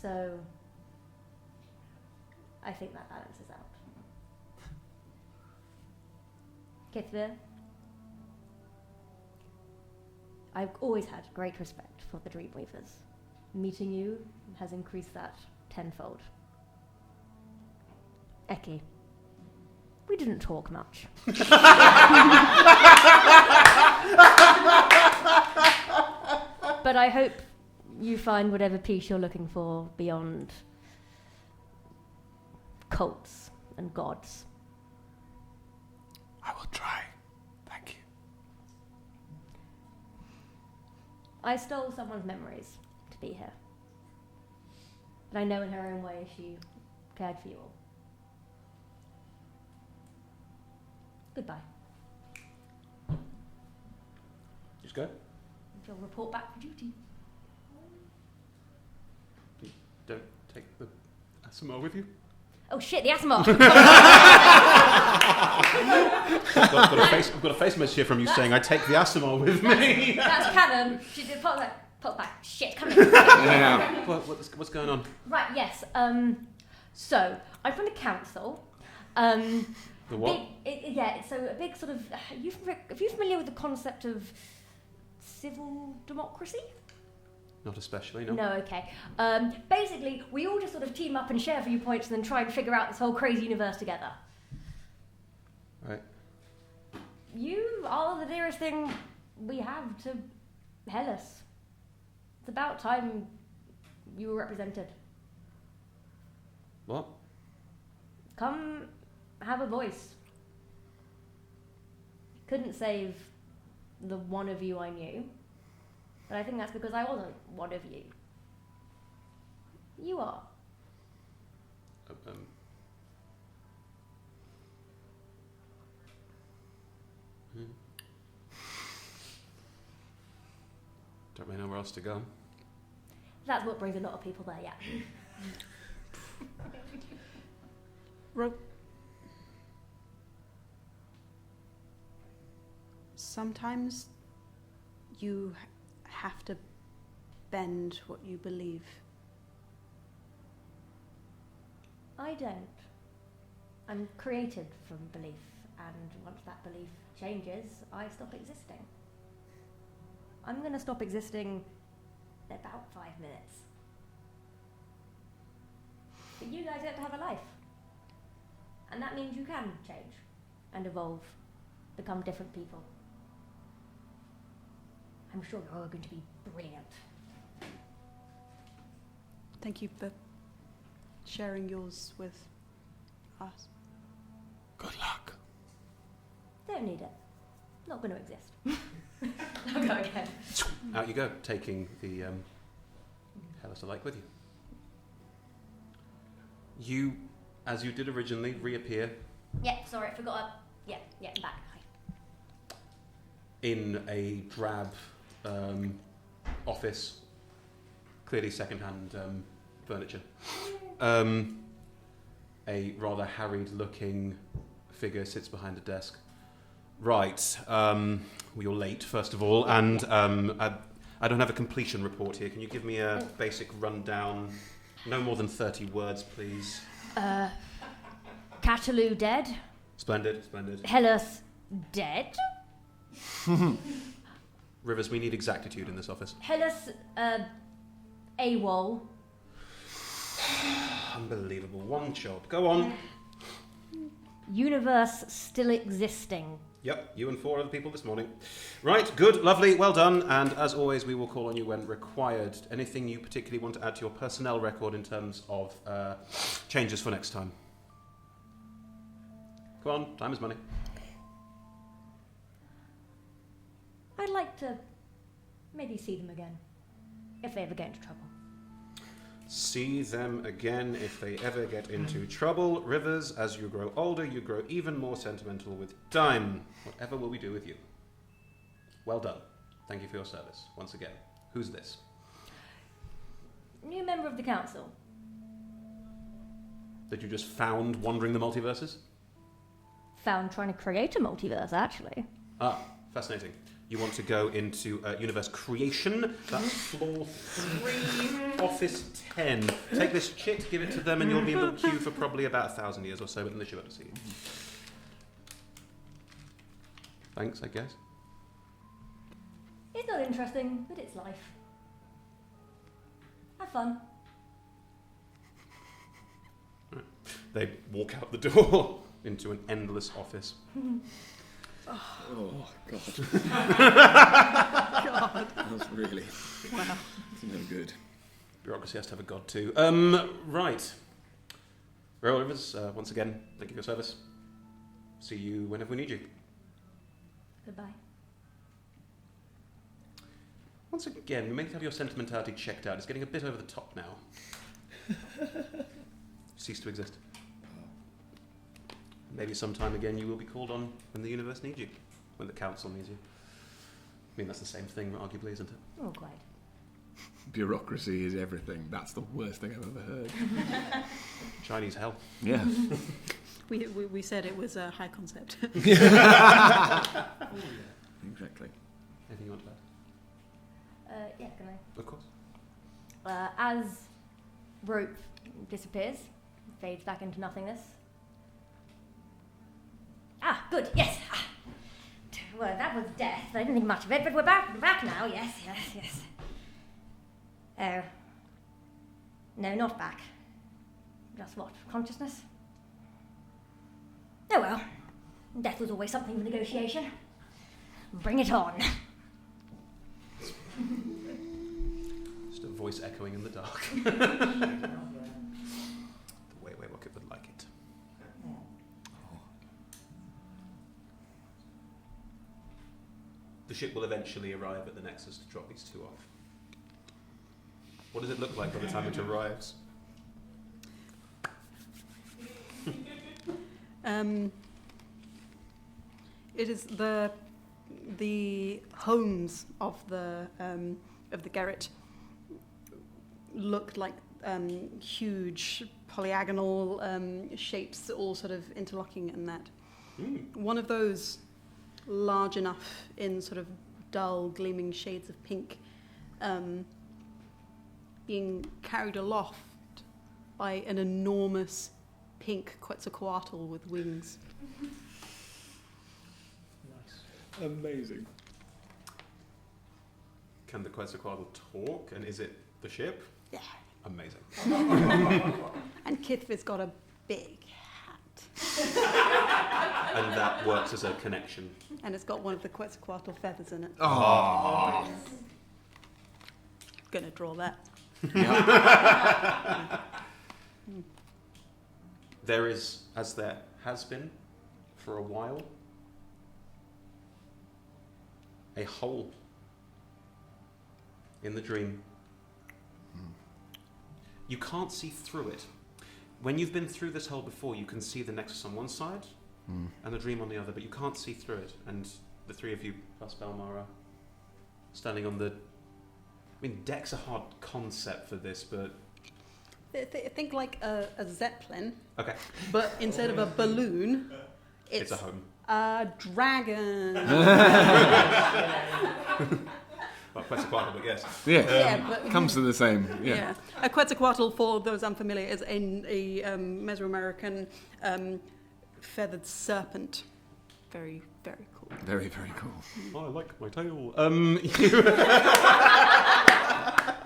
So I think that balances out. Kithvir. I've always had great respect for the Dreamweavers. Meeting you has increased that tenfold. Eki, we didn't talk much. But I hope you find whatever peace you're looking for beyond cults and gods. I will try. Thank you. I stole someone's memories to be here. But I know in her own way she cared for you all. Goodbye. Just go. You'll report back for duty. Don't take the Asimov with you. Oh shit, the Asimov! I've got a face message here from you saying I take the Asimov with me. That's canon. She did pop back. Shit, come here. Yeah. What's going on? Right, yes. So, I'm from the council. The what? So a big sort of... Are you familiar with the concept of civil democracy? Not especially, no. No, okay. Basically, we all just sort of team up and share viewpoints and then try and figure out this whole crazy universe together. Right. You are the nearest thing we have to Hellas. It's about time you were represented. What? Come have a voice. Couldn't save the one of you I knew, but I think that's because I wasn't one of you. You are. Don't really know where else to go. That's what brings a lot of people there, yeah. Sometimes you have to bend what you believe. I don't. I'm created from belief, and once that belief changes, I stop existing. I'm going to stop existing in about 5 minutes. But you guys get to have a life. And that means you can change and evolve, become different people. I'm sure you're all going to be brilliant. Thank you for sharing yours with us. Good luck. Don't need it. Not going to exist. I'll go again. Out you go, taking the Hellas Alike with you. You, as you did originally, reappear Yeah, sorry, I forgot. Yeah, I'm back. Hi. in a drab office, clearly second-hand furniture. A rather harried-looking figure sits behind a desk. Right, well, you're late, first of all, and I don't have a completion report here. Can you give me a basic rundown? No more than 30 words, please. Katalu dead. Splendid, splendid. Hellas dead. Rivers, we need exactitude in this office. Hellas AWOL. Unbelievable. One job. Go on. Universe still existing. Yep, you and 4 other people this morning. Right, good, lovely, well done. And as always, we will call on you when required. Anything you particularly want to add to your personnel record in terms of changes for next time? Come on, time is money. I'd like to maybe see them again, if they ever get into trouble. See them again if they ever get into trouble. Rivers, as you grow older, you grow even more sentimental with time. Whatever will we do with you? Well done. Thank you for your service. Once again, who's this? New member of the council. That you just found wandering the multiverses? Found trying to create a multiverse, actually. Ah, fascinating. You want to go into universe creation. That's floor 3, office 10. Take this chit, give it to them, and you'll be in the queue for probably about 1,000 years or so, but then they should be able to see you. thanks, I guess. It's not interesting, but it's life. Have fun. They walk out the door into an endless office. Oh, God. God. That's really Wow. no good. Bureaucracy has to have a god too. Right. Royal Rivers, once again, thank you for your service. See you whenever we need you. Goodbye. Once again, we may have your sentimentality checked out. It's getting a bit over the top now. Cease to exist. Maybe sometime again you will be called on when the universe needs you. When the council needs you. I mean, that's the same thing, arguably, isn't it? Oh, quite. Bureaucracy is everything. That's the worst thing I've ever heard. Chinese hell. Yeah. We said it was a high concept. Exactly. Anything you want to add? Yeah, can I? Of course. As rope disappears, fades back into nothingness. Ah, good, yes. Ah. Well, that was death. I didn't think much of it, but we're back now. Yes. Oh. No, not back. Just what? Consciousness? Oh well. Death was always something of a negotiation. Bring it on. Just a voice echoing in the dark. The way Rocket would like it. The ship will eventually arrive at the Nexus to drop these two off. What does it look like by the time it arrives? It is the homes of the Gerrit look like huge polyagonal shapes, all sort of interlocking in that. One of those large enough in sort of dull, gleaming shades of pink, being carried aloft by an enormous pink Quetzalcoatl with wings. Nice. Amazing. Can the Quetzalcoatl talk? And is it the ship? Yeah. Amazing. And Kithvit's got a big hat. And that works as a connection. And it's got one of the Quetzalcoatl feathers in it. Oh. Gonna draw that. There is, as there has been for a while, a hole in the dream. You can't see through it. When you've been through this hole before, you can see the Nexus on one side and the dream on the other, but you can't see through it. And the three of you, plus Belmar, are standing on the... I mean, deck's a hard concept for this, but... Think like a zeppelin, Okay. but instead of a balloon, It's a home. a dragon. Well, Quetzalcoatl, but yes. Yeah. Yeah, but Comes to the same. Yeah. yeah. A Quetzalcoatl, for those unfamiliar, is a Mesoamerican feathered serpent. Very, very cool. Very, very cool. Oh, I like my tail.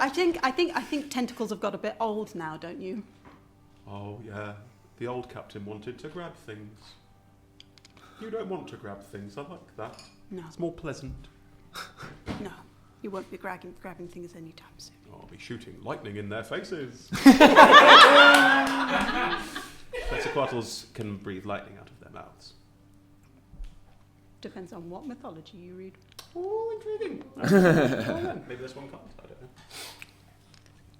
I think tentacles have got a bit old now, don't you? Oh, yeah. The old captain wanted to grab things. You don't want to grab things. I like that. No, It's more pleasant. no. You won't be grabbing things anytime soon. I'll be shooting lightning in their faces. Quetzalcoatls can breathe lightning out of their mouths. Depends on what mythology you read. Oh, intriguing. Maybe this one can't. I don't know.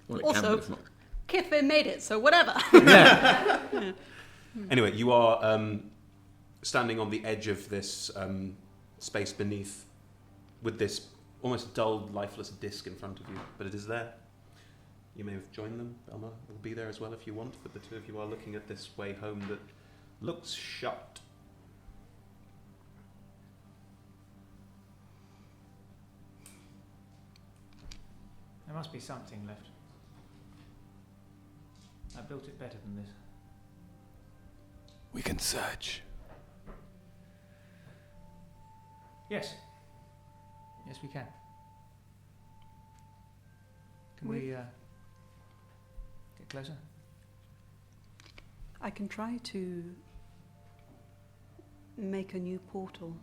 Well, it Also- can, but it's not. Kithvin made it, so whatever. Anyway, you are standing on the edge of this space beneath with this almost dull, lifeless disc in front of you, but it is there. You may have joined them. Belma will be there as well if you want, but the two of you are looking at this way home that looks shut. There must be something left. I built it better than this. We can search. Yes. Yes, we can. Can we get closer? I can try to make a new portal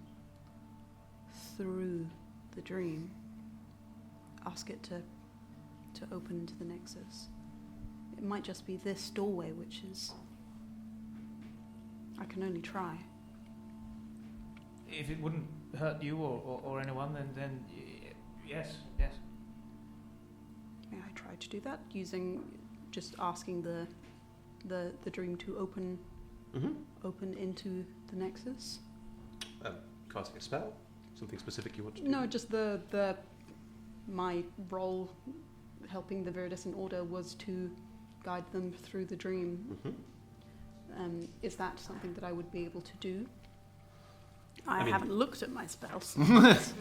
through the dream. Ask it to open into the Nexus. It might just be this doorway, which is... I can only try. If it wouldn't hurt you or anyone, then yes. May I try to do that using just asking the dream to open into the Nexus? Casting a spell? Something specific you want to do? No, just my role helping the Viridescent Order was to guide them through the dream. Is that something that I would be able to do? I mean, haven't looked at my spells.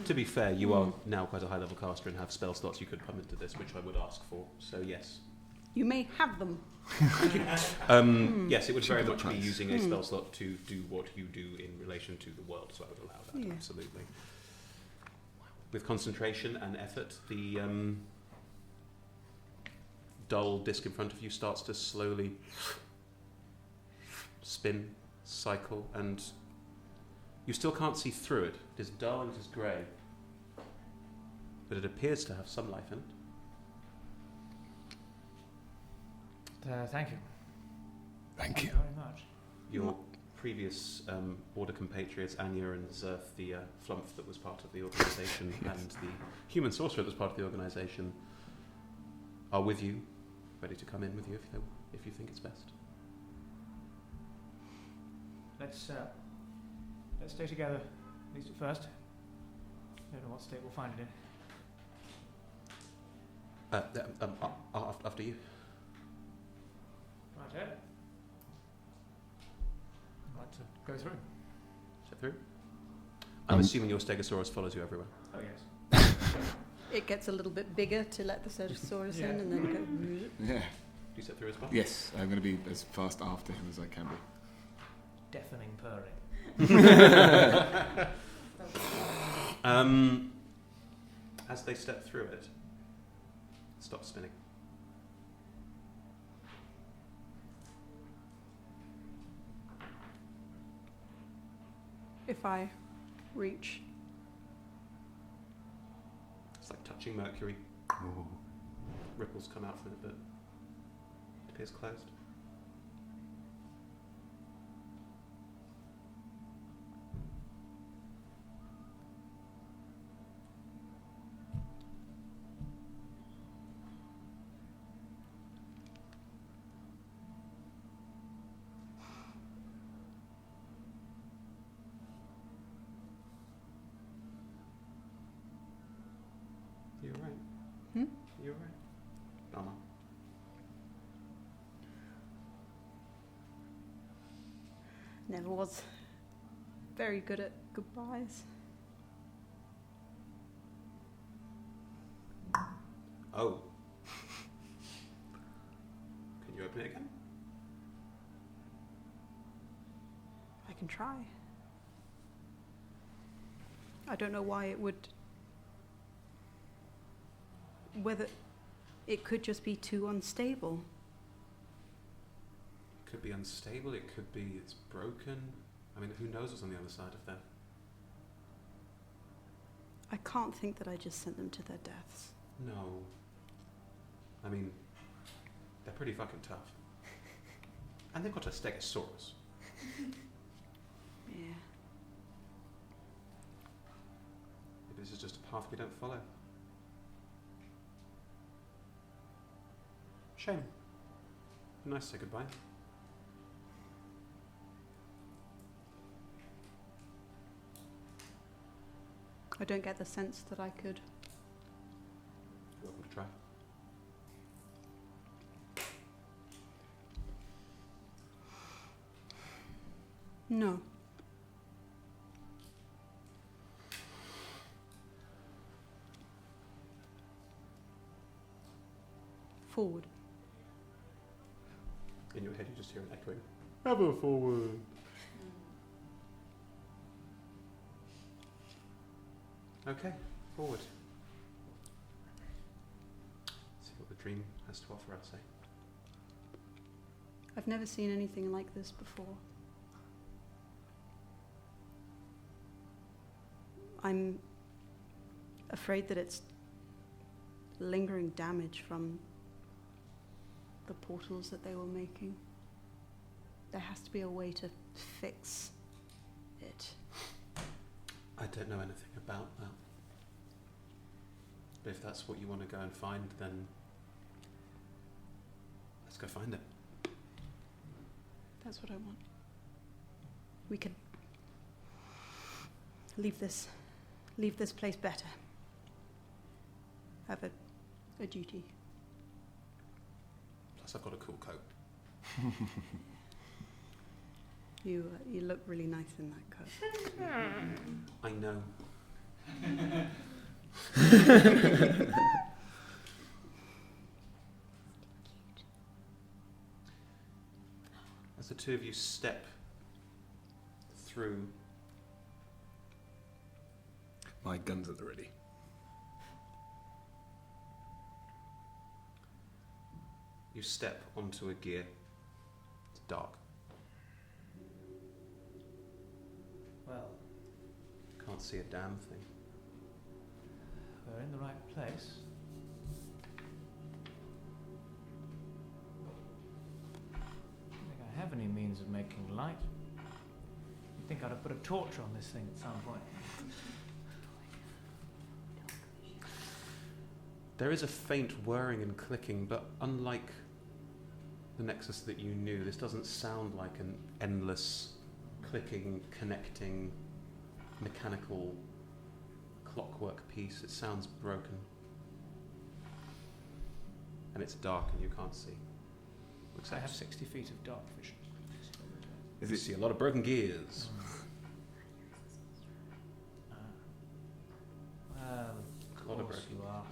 To be fair, you are now quite a high-level caster and have spell slots you could come into this, which I would ask for. So yes. You may have them. Yes, it would very much be using a spell slot to do what you do in relation to the world, so I would allow that, absolutely. With concentration and effort, the dull disc in front of you starts to slowly spin, cycle, and you still can't see through it. It is dull and it is grey, but it appears to have some life in it. Thank you. Thank you. Very much. Your previous Order compatriots, Anya and Zerth, the Flumph that was part of the organisation, and the human sorcerer that was part of the organisation, are with you, ready to come in with you if you think it's best. Let's stay together, at least at first. I don't know what state we'll find it in. After you. Right, Ed. I'd like to go through. Step through. I'm assuming your Stegosaurus follows you everywhere. Oh, yes. It gets a little bit bigger to let the Stegosaurus in and then go... Yeah. Do you step through as well? Yes, I'm going to be as fast after him as I can be. Deafening purring. As they step through it, stop spinning. If I reach... It's like touching mercury. Ooh. Ripples come out from it, but it appears closed. You're right. You're right. Mama. Never was very good at goodbyes. Oh. Can you open it again? I can try. I don't know why it would... Whether it could just be too unstable. It could be unstable, it could be it's broken. I mean, who knows what's on the other side of that? I can't think that I just sent them to their deaths. No. I mean, they're pretty fucking tough. And they've got a Stegosaurus. Yeah. Maybe this is just a path we don't follow. Shame. Nice to say goodbye. I don't get the sense that I could. You're welcome to try. No. Forward. In your head you just hear an echoing, ever forward. Okay, forward. See what the dream has to offer, I'd say. I've never seen anything like this before. I'm afraid that it's lingering damage from the portals that they were making. There has to be a way to fix it. I don't know anything about that. But if that's what you want to go and find, then let's go find it. That's what I want. We could leave this place better. Have a duty. Plus, I've got a cool coat. You look really nice in that coat. I know. As the two of you step through, My guns at the ready. you step onto a gear. It's dark. Well, Can't see a damn thing. we're in the right place. I don't think I have any means of making light. You'd think I'd have put a torch on this thing at some point. There is a faint whirring and clicking, but unlike the Nexus that you knew, this doesn't sound like an endless clicking, connecting, mechanical clockwork piece. It sounds broken. And it's dark and you can't see. I have 60 feet of dark vision. Is You it? see a lot of broken gears. Well, A of lot of course broken you are.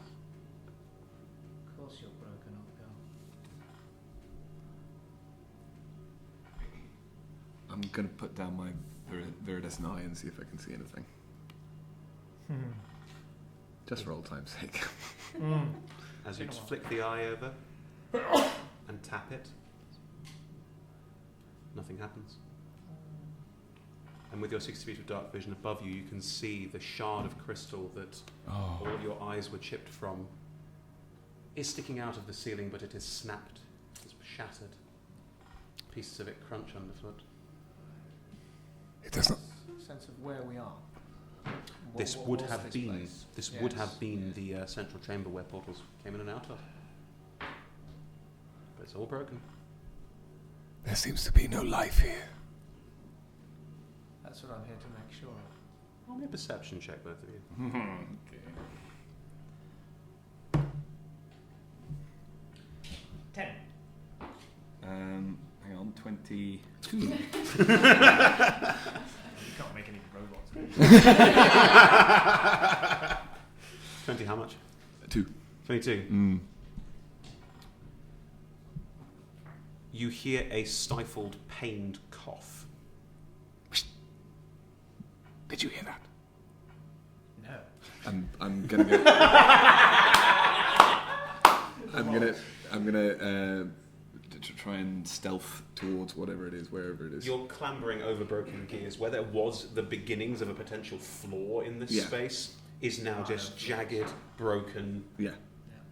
Of course you're broken, old girl. I'm gonna put down my Viridescent eye and see if I can see anything. Just for old time's sake. As you Been a while. flick the eye over and tap it, nothing happens. And with your 60 feet of dark vision above you, you can see the shard of crystal that Oh. all your eyes were chipped from is sticking out of the ceiling, but it is snapped. It's shattered. Pieces of it crunch underfoot. It does not. Sense of where we are. This What would was have this been place? this would Yes, have been yes. the central chamber where portals came in and out of. But it's all broken. There seems to be no life here. That's what I'm here to make sure of. Roll me a perception check, both of you. Okay. 10. Hang on, 22. You can't make any robots. 20 how much? 2. 22. You hear a stifled, pained cough. Did you hear that? No. I'm gonna go. I'm gonna try and stealth towards whatever it is, wherever it is. You're clambering over broken gears. Where there was the beginnings of a potential floor in this Yeah. space is now just jagged, broken. Yeah.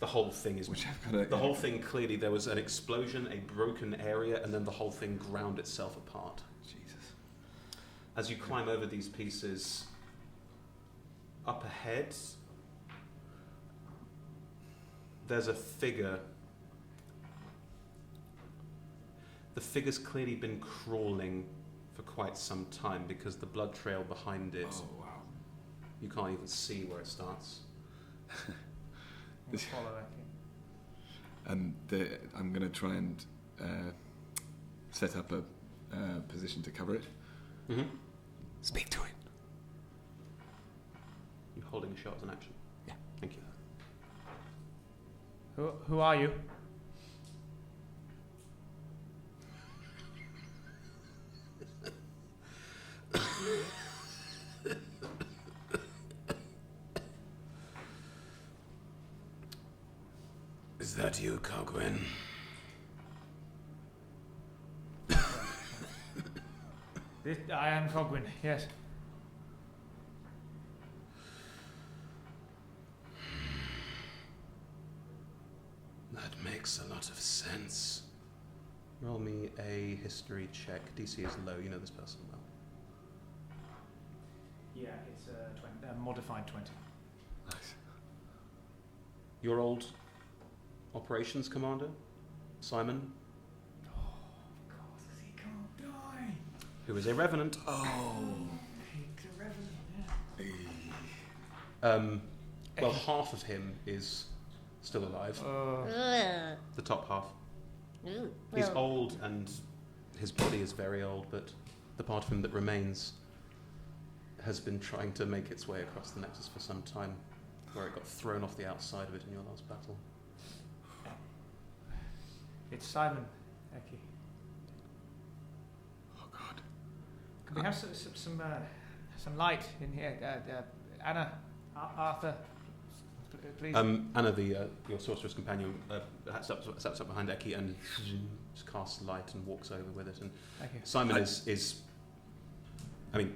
The whole thing is. Which I've got to. The whole thing, clearly, there was an explosion, a broken area, and then the whole thing ground itself apart. Jesus. As you climb over these pieces, up ahead, there's a figure. The figure's clearly been crawling for quite some time because the blood trail behind it, Oh wow. you can't even see where it starts. We'll follow that. And I'm gonna try and set up a position to cover it. Mm-hmm. Speak to it. You holding a shot as an action? Yeah. Thank you. Who are you? that you, Cogwin? I am Cogwin, yes. That makes a lot of sense. Roll me a history check. DC is low. You know this person well. Yeah, it's a modified 20. Nice. Your old operations commander, Simon, Oh, of course, 'cause he can't die. who is a revenant. He's a revenant, Well, half of him is still alive. Ugh. The top half. Ooh, He's well, old and his body is very old, but the part of him that remains has been trying to make its way across the Nexus for some time, where it got thrown off the outside of it in your last battle. It's Simon, Eki. Oh God. Can we have some light in here? Anna, Arthur, please. Anna, your sorcerer's companion, steps up behind Eki and just casts light and walks over with it. And Thank you. Simon is,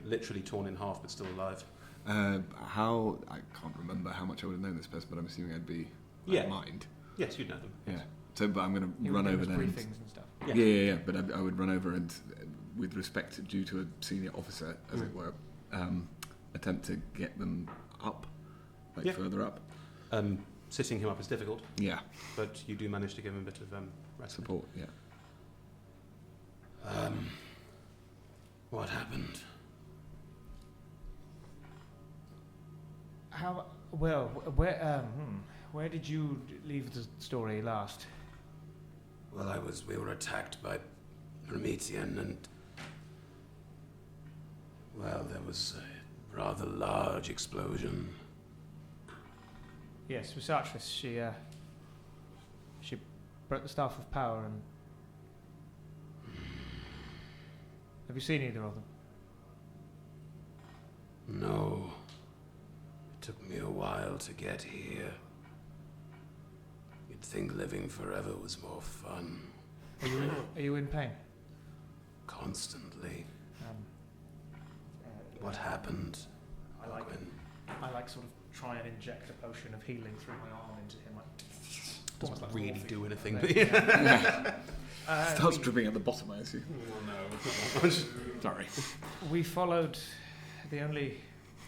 literally torn in half, but still alive. How I can't remember how much I would have known this person, but I'm assuming I'd be Yeah. mind. Yes, you'd know them. Yeah. So, but I'm going He to would run give over us there. And, briefings and stuff. Yeah. But I would run over and, with respect due to a senior officer, as it were, attempt to get them up, Yeah. further up. Sitting him up is difficult, Yeah. but you do manage to give him a bit of rest. Support. Yeah. What happened? How well? Where did you leave the story last? Well, we were attacked by Promethean, and there was a rather large explosion. Yes, Visatress. She broke the Staff of Power, and have you seen either of them? No. It took me a while to get here. You'd think living forever was more fun. Are you in pain? Constantly. What happened? I like Gwen? I like sort of try and inject a potion of healing through my arm into him. Doesn't like really morphine. do anything, No. but yeah. Starts dripping at the bottom, I assume. Oh, no. Sorry. We followed the only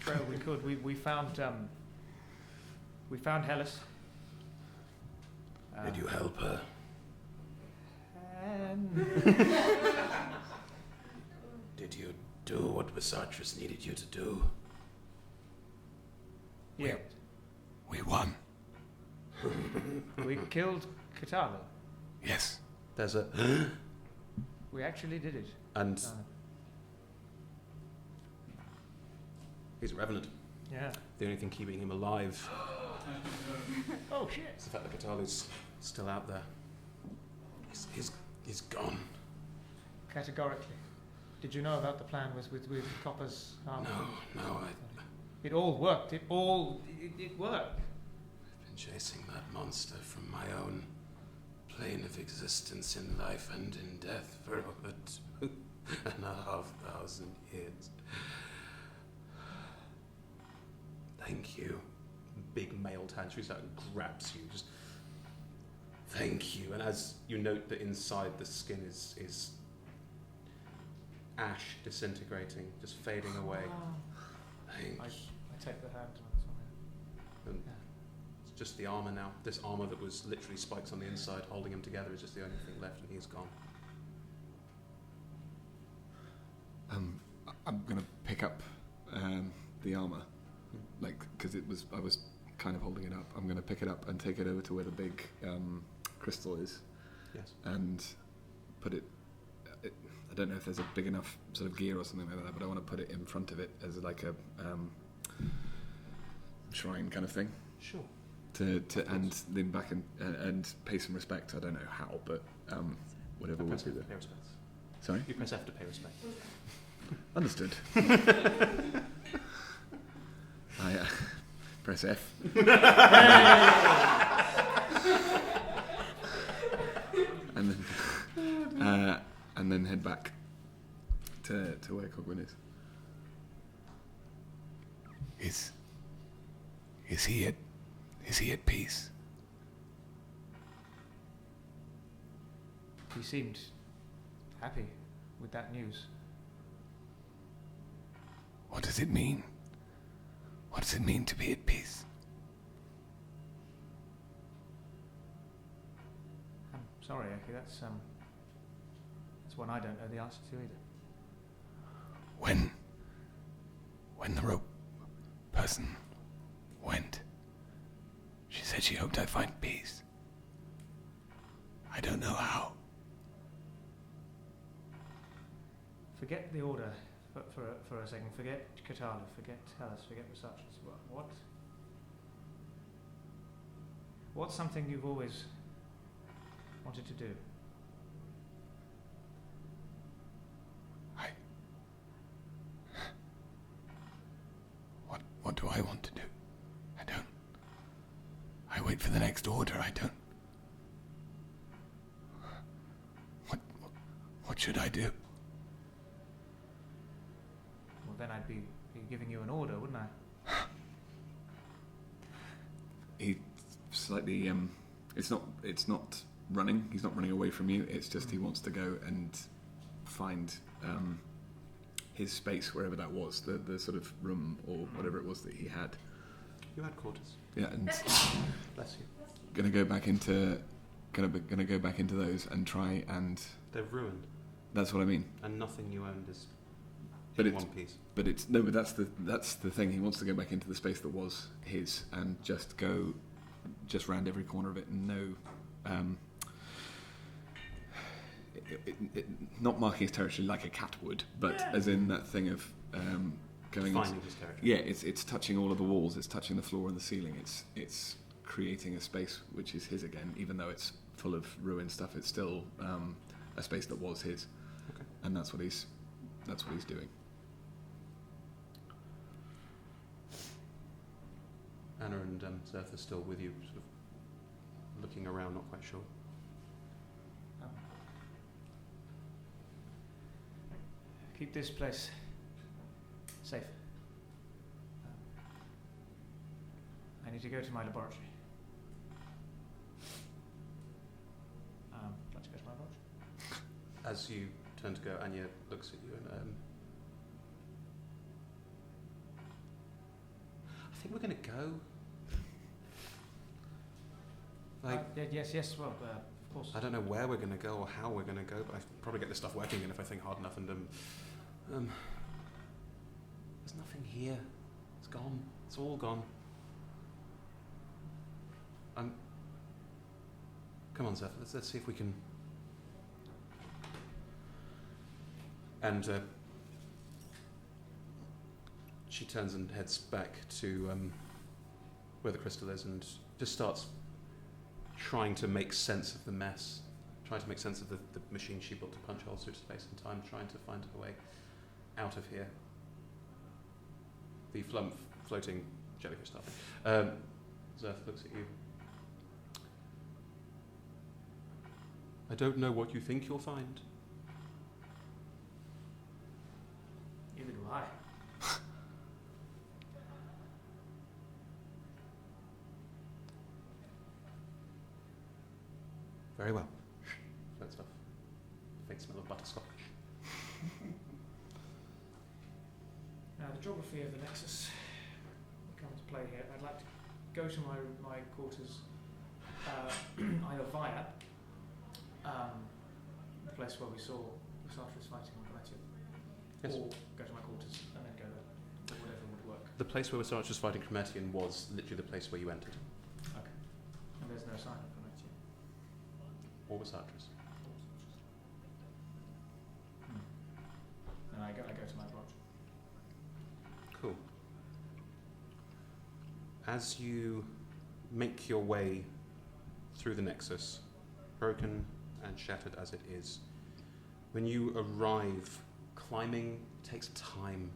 trail we could. We found Hellas. Did you help her? Did you do what Visatress needed you to do? Yeah, We won. we killed Katalu. Yes. There's a... We actually did it. and he's a revenant. Yeah. The only thing keeping him alive Oh shit. is the fact that Katalu's still out there. He's gone. Categorically. Did you know about the plan with Copper's arm? No, It all worked. It worked. I've been chasing that monster from my own plane of existence in life and in death for over 2,500 years. Thank you. Big male hand reaches out and grabs you. Just thank you. And as you note that inside the skin is ash disintegrating, just fading away. Thank I you. take the hand. And it's just the armour now. This armour that was literally spikes on the inside holding him together is just the only thing left, and he's gone. I'm gonna pick up the armor, because I was kind of holding it up. I'm gonna pick it up and take it over to where the big crystal is, Yes. and put it. I don't know if there's a big enough sort of gear or something like that, but I want to put it in front of it as like a shrine kind of thing. Sure. And lean back and pay some respect. I don't know how, but whatever will Press do F to there. pay respect. Sorry? You press F to pay respect. Understood. I press F. then head back to where Cogwyn is. Is he at peace? He seemed happy with that news. What does it mean? What does it mean to be at peace? I'm sorry, Eki, that's one I don't know the answer to either. When the rope person went, she said she hoped I'd find peace. I don't know how. Forget the Order for a second. Forget Katalu, forget Hellas, forget Versace's. What's something you've always wanted to do? What do I want to do? I don't. I wait for the next order. I don't. What should I do? Well, then I'd be giving you an order, wouldn't I? He slightly it's not running. He's not running away from you. It's just he wants to go and find his space, wherever that was, the sort of room or whatever it was that he had. You had quarters. Yeah, and Bless you. gonna go back into those and try and. They're ruined, That's what I mean. and nothing you owned is But in it's one piece. But that's the thing. He wants to go back into the space that was his and just round every corner of it and know, not marking his territory like a cat would, but as in that thing of going. Finding his territory. Yeah, it's touching all of the walls. It's touching the floor and the ceiling. It's creating a space which is his again, even though it's full of ruined stuff. It's still a space that was his, Okay. and that's what he's doing. Anna and Zerth are still with you, sort of looking around, not quite sure. Keep this place safe. I need to go to my laboratory. Let's go to my laboratory. As you turn to go, Anya looks at you and I think we're going to go. Yes. Well, of course. I don't know where we're going to go or how we're going to go, but I probably get this stuff working again if I think hard enough. And there's nothing here. It's gone. It's all gone. Come on, Zeph. Let's see if we can. And she turns and heads back to where the crystal is, and just starts trying to make sense of the mess, trying to make sense of the machine she built to punch holes through space and time, trying to find a way out of here. The floating jellyfish stuff. Zerth looks at you. I don't know what you think you'll find. Neither do I. Very well. Floats off. Faint smell of butterscotch. Now, the geography of the Nexus will come into play here. I'd like to go to my quarters either via the place where we saw the Sartres fighting on Prometheus, Yes. or go to my quarters and then go there, or whatever would work. The place where Sartre was fighting Promethean was literally the place where you entered. Okay. And there's no sign of Prometheus. Or was Sartre's. And I go to my lodge. Cool. As you make your way through the Nexus, broken and shattered as it is, when you arrive, climbing takes time.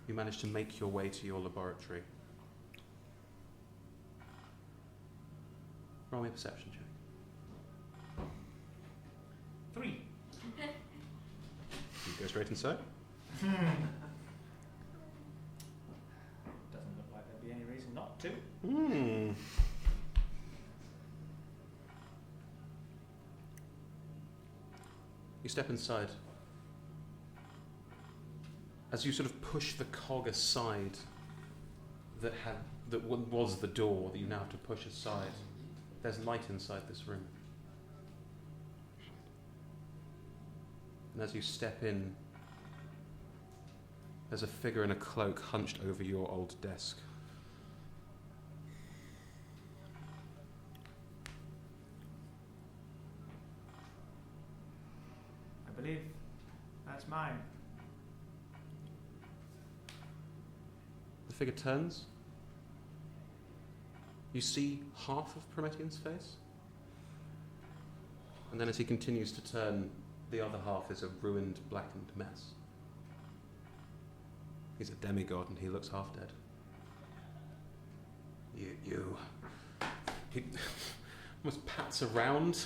You manage to make your way to your laboratory. Roll me a perception check. 3. Go straight inside. Doesn't look like there'd be any reason not to. You step inside. As you sort of push the cog aside that was the door that you now have to push aside, there's light inside this room. And as you step in, there's a figure in a cloak hunched over your old desk. I believe that's mine. The figure turns. You see half of Promethean's face. And then as he continues to turn, the other half is a ruined, blackened mess. He's a demigod and he looks half dead. He almost pats around.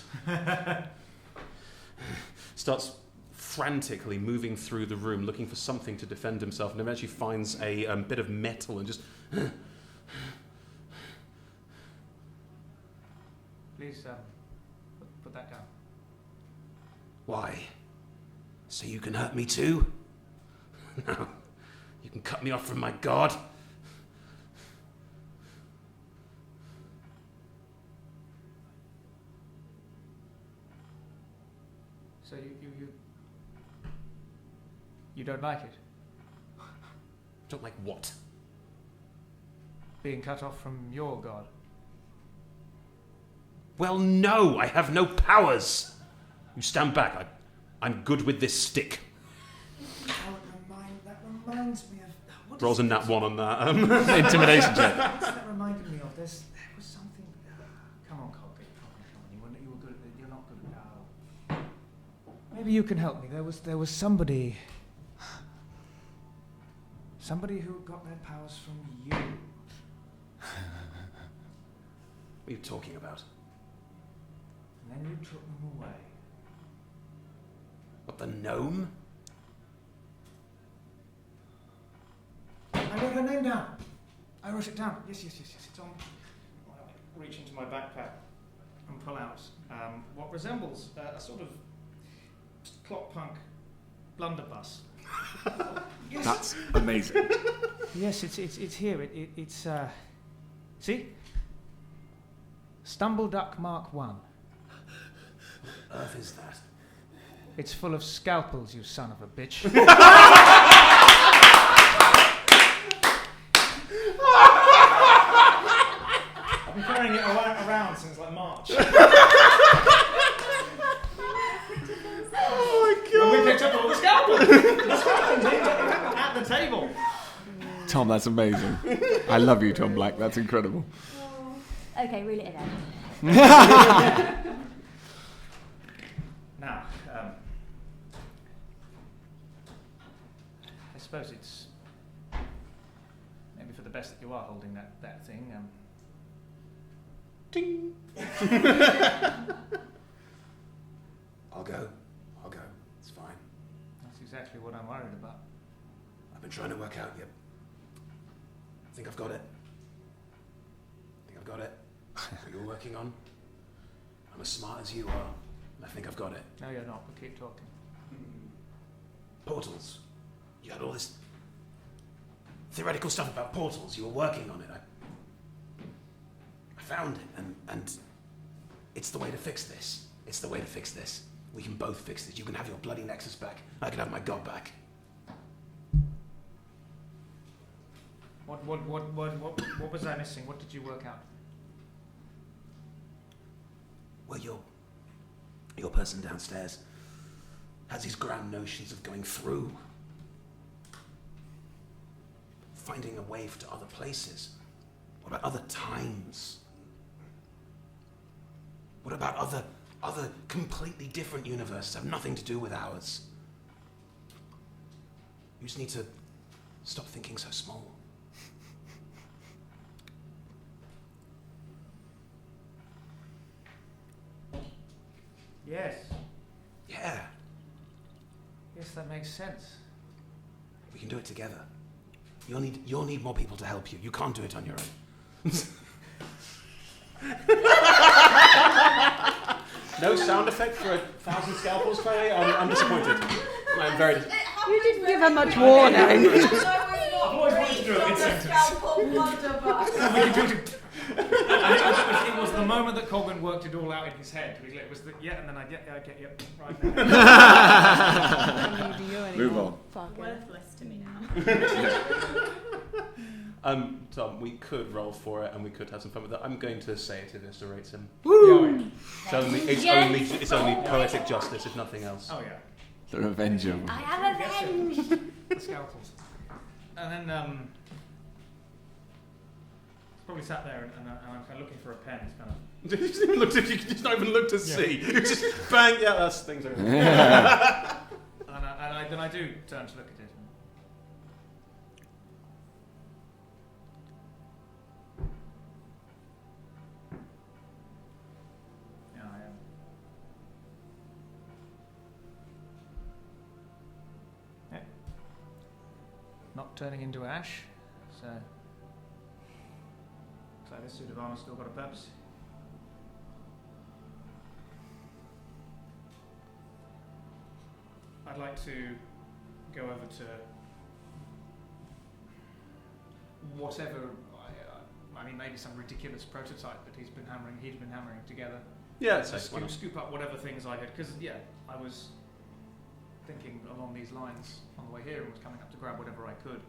Starts frantically moving through the room, looking for something to defend himself, and eventually finds a bit of metal and just... Please, put that down. Why? So you can hurt me too? No. You can cut me off from my god? So you don't like it? Don't like what? Being cut off from your god? Well, no, I have no powers. You stand back. I'm good with this stick. That reminds me of... Rolls a nat 1 on that. Intimidation check. That reminded me of this. There was something... Come on, Colby. Come on. You were good at it. You're not good at it. Maybe you can help me. There was somebody... Somebody who got their powers from you. What are you talking about? And then you took them away. What, the gnome? I wrote her name down. I wrote it down. Yes. It's on. I reach into my backpack and pull out what resembles a sort of clock punk blunderbuss. Yes. That's amazing. Yes, it's here. It's see? Stumble Duck Mark 1. What on earth is that? It's full of scalpels, you son of a bitch. I've been carrying it around since like March. Oh my god! And we picked up all the scalpels. The scalpels at the table. Tom, that's amazing. I love you, Tom Black. That's incredible. Okay, reel it in. Now, I suppose it's maybe for the best that you are holding that thing. Ding! I'll go. It's fine. That's exactly what I'm worried about. I've been trying to work out yet. I think I've got it. What you're working on. I'm as smart as you are, and I think I've got it. No, you're not. But keep talking. Portals. You had all this theoretical stuff about portals. You were working on it. I found it, and it's the way to fix this. We can both fix this. You can have your bloody Nexus back. I can have my god back. What was I missing? What did you work out? Well, your person downstairs has these grand notions of going through, finding a way to other places. What about other times? What about other completely different universes that have nothing to do with ours? You just need to stop thinking so small. Yes. Yeah. Yes, that makes sense. We can do it together. You'll need more people to help you. You can't do it on your own. No sound effect for 1,000 scalpels, Chloe? I'm disappointed. I'm very... You didn't give her much warning. I've always wanted to do a mid-sentence. It was the moment that Colgan worked it all out in his head. It was the, and then I get right now. Move on. Worthless to me now. Tom, we could roll for it and we could have some fun with that. I'm going to say it eviscerates him. Woo! It's only poetic justice, if nothing else. Oh yeah. The revenge of... I have avenged. The scalpels. And then probably sat there and I'm kind of looking for a pen. It's kind of... You just even looked at you. Just not even looked to see. You just bang. Yeah, that's things. Over. and then I do turn to look at it. Yeah, I am. Yeah. Not turning into ash, so. So this suit of armor's still got a purpose. I'd like to go over to whatever, I mean maybe some ridiculous prototype that he'd been hammering together. Yeah, So scoop up whatever things I had, because I was thinking along these lines on the way here and was coming up to grab whatever I could.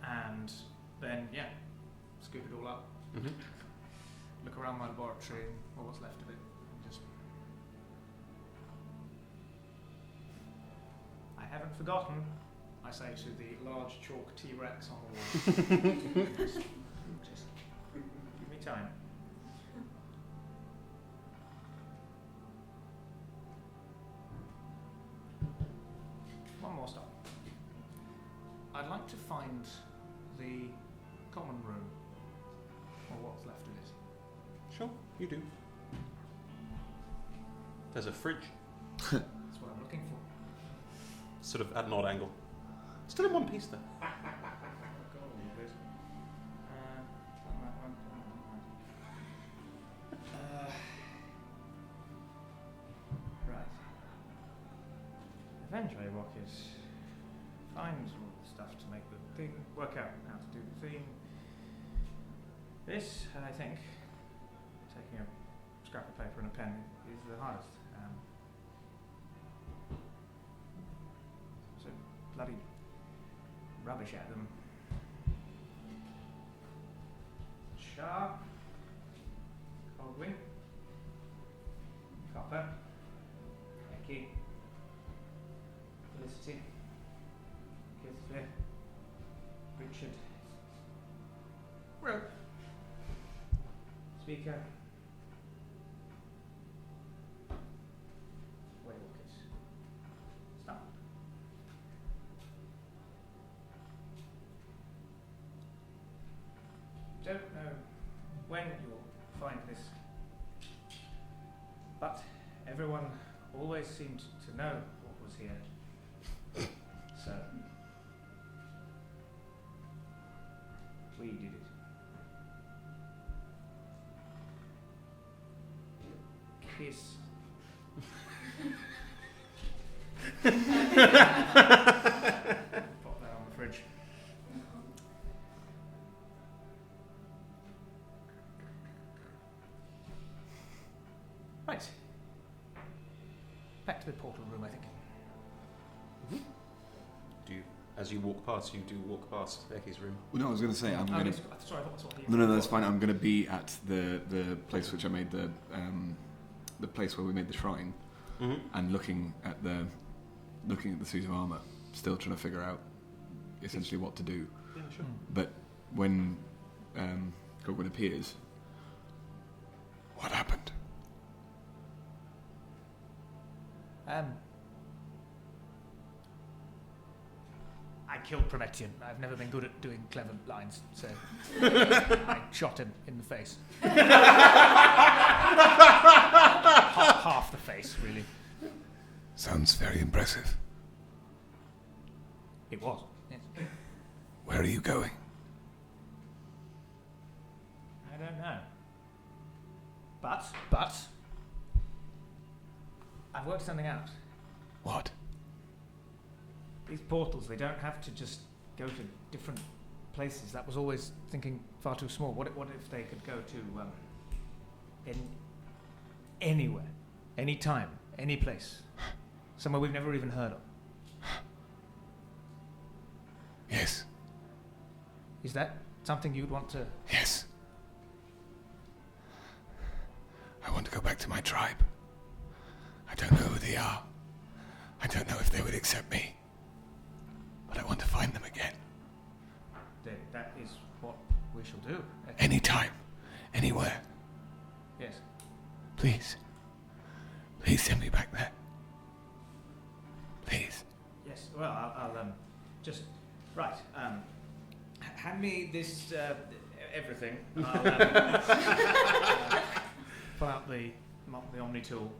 And then, scoop it all up. Mm-hmm. Look around my laboratory or what's left of it. And just. I haven't forgotten, I say to the large chalk T-Rex on the wall. just give me time. One more stop. I'd like to find the common room, or what's left of it. Sure, you do. There's a fridge, That's what I'm looking for. sort of at an odd angle. Still in one piece, though. Right. Eventually, rocket. Find all the stuff to make the thing. Work out how to do the thing. This, I think, taking a scrap of paper and a pen is the hardest. So bloody rubbish at them. Sharp, Coldwing, Copper, Becky, Felicity, Kithler, Richard, Rope, Speaker, Waywalkers. Stop. Don't know when you'll find this, but everyone always seemed to know what was here. So we did it. Kiss. Pop that on the fridge. Right. Back to the portal room, I think. As you walk past, you do walk past Becky's room. Well, no, I was going to say, I'm going to... Sorry, I thought that's what he... No, that's fine. I'm going to be at the place which I made the place where we made the shrine, and looking at the suit of armour, still trying to figure out essentially what to do. Yeah, sure. But when Gorgon appears, What happened? I killed Promethean. I've never been good at doing clever lines, so I shot him in the face. half the face, really. Sounds very impressive. It was. Yes. Where are you going? I don't know. But I've worked something out. What? These portals, they don't have to just go to different places. That was always thinking far too small. What if they could go to anywhere, any time, any place, somewhere we've never even heard of? Yes. Is that something you'd want to? Yes. I want to go back to my tribe. I don't know who they are. I don't know if they would accept me. But I want to find them again. Then that is what we shall do. Anytime. Anywhere. Yes. Please. Please send me back there. Please. Yes. Well, I'll just right. Hand me this everything. I'll pull out the Omni tool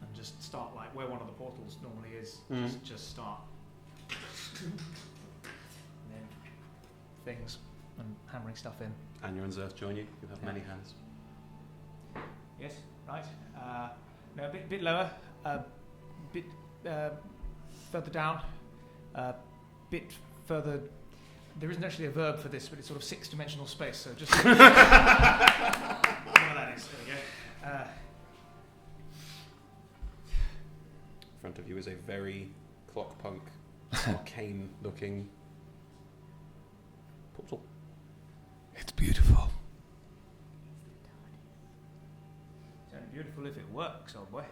and just start like where one of the portals normally is. Just start. And then things and hammering stuff in. Anya and Zerth join you. You have many hands. Yes, right. No, a bit lower. Bit further down. Bit further. There isn't actually a verb for this, but it's sort of 6-dimensional space. So just. Whatever that is. There we go. In front of you is a very clockpunk, arcane-looking portal. It's beautiful. It's only beautiful if it works, old boy.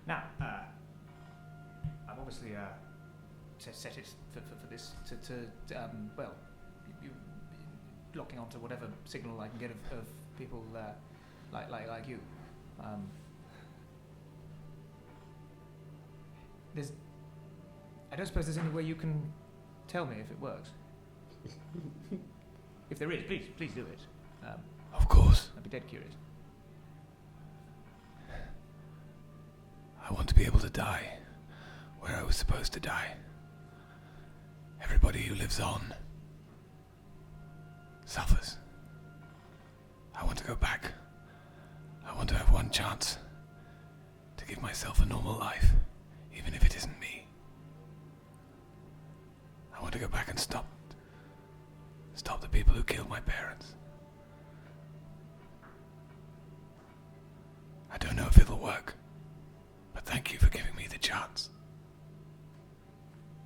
Now, I've obviously set it for this to well, you locking onto whatever signal I can get of people like you. I don't suppose there's any way you can tell me if it works. If there is, please do it. Of course. I'd be dead curious. I want to be able to die where I was supposed to die. Everybody who lives on suffers. I want to go back. I want to have one chance to give myself a normal life, even if it isn't me. I want to go back and stop the people who killed my parents. I don't know if it'll work, but thank you for giving me the chance.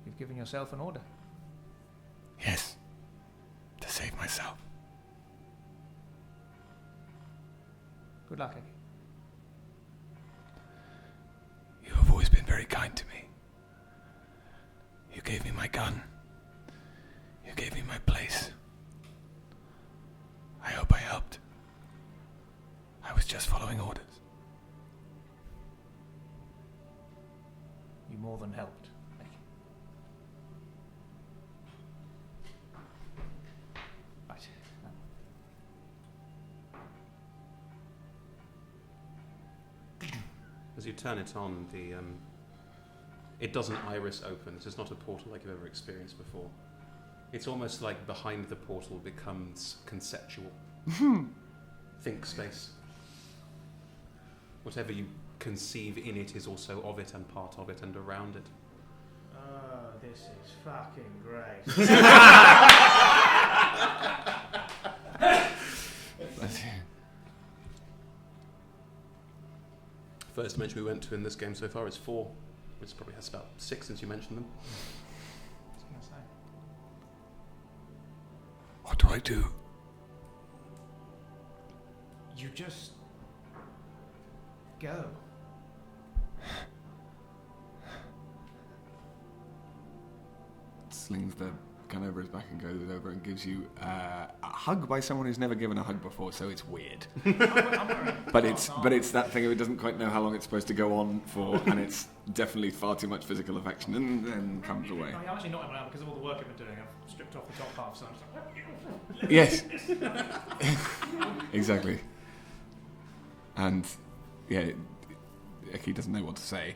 You've given yourself an order. Yes, to save myself. Good luck, Eggy. You have always been very kind to me. You gave me my gun. You gave me my place. I hope I helped. I was just following orders. You more than helped, Eggy. Right. As you turn it on, it doesn't iris open. This is not a portal like you've ever experienced before. It's almost like behind the portal becomes conceptual. Think space. Whatever you conceive in it is also of it and part of it and around it. Oh, this is fucking great. Bless you. First dimension we went to in this game so far is 4, which probably has about 6 since you mentioned them. I was gonna say. What do I do? You just go. Slings the gun over his back and goes over and gives you a hug by someone who's never given a hug before, so it's weird. But it's that thing of it doesn't quite know how long it's supposed to go on for, and it's definitely far too much physical affection, and then comes away. I'm actually not now because of all the work I've been doing. I've stripped off the top half, so I'm just like, Yes. Exactly. And yeah, Eki doesn't know what to say,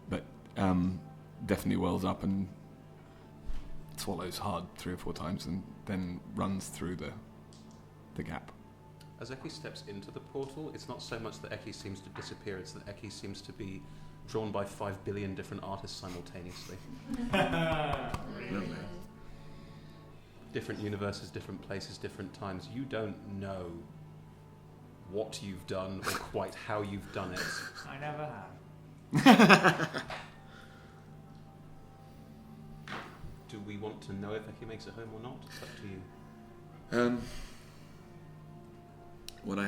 but definitely wells up and swallows hard 3 or 4 times, and then runs through the gap. As Eki steps into the portal, it's not so much that Eki seems to disappear, it's that Eki seems to be drawn by 5 billion different artists simultaneously. Lovely. Different universes, different places, different times. You don't know what you've done or quite how you've done it. I never have. Do we want to know if Eki makes it home or not? It's up to you. What I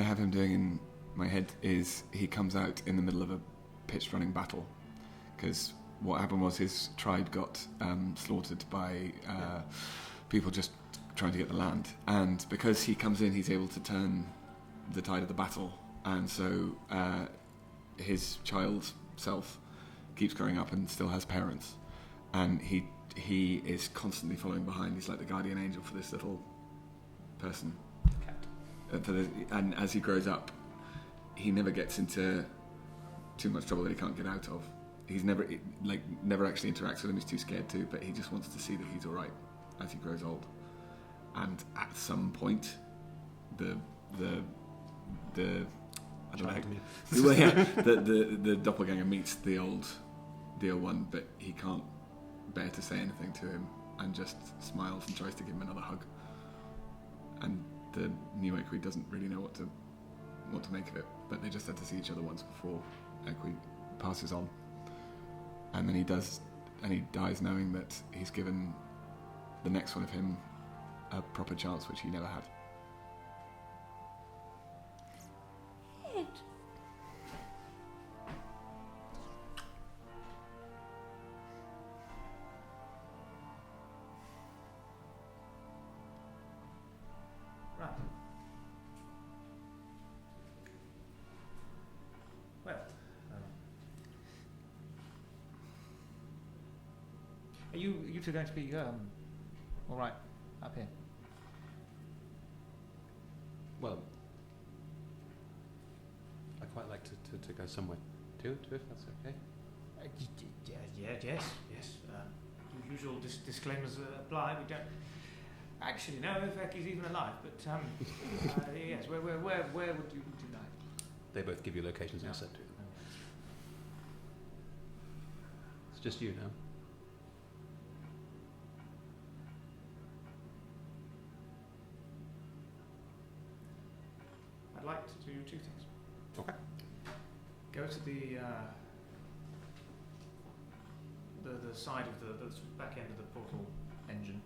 have him doing in my head is he comes out in the middle of a pitched running battle, because what happened was his tribe got slaughtered by people just trying to get the land, and because he comes in, he's able to turn the tide of the battle, and so his child self keeps growing up and still has parents, and he is constantly following behind. He's like the guardian angel for this little person. And as he grows up, he never gets into too much trouble that he can't get out of. He's never actually interacts with him. He's too scared to, but he just wants to see that he's all right as he grows old. And at some point, the I don't know. Well, yeah, the doppelganger meets the old one, but he can't bear to say anything to him, and just smiles and tries to give him another hug. And the new Equi doesn't really know what to make of it, but they just had to see each other once before Equi passes on. And then he dies knowing that he's given the next one of him a proper chance, which he never had. Right. Well, are you two going to be all right up here? Well, I quite like to go somewhere too, if that's okay. Yes. Usual disclaimers apply. We don't actually know if Eki's even alive, but yes. Where would you like? They both give you locations and send to them. It's just you now. I'd like to do 2 things. Okay. Go to the side of the back end of the portal engine.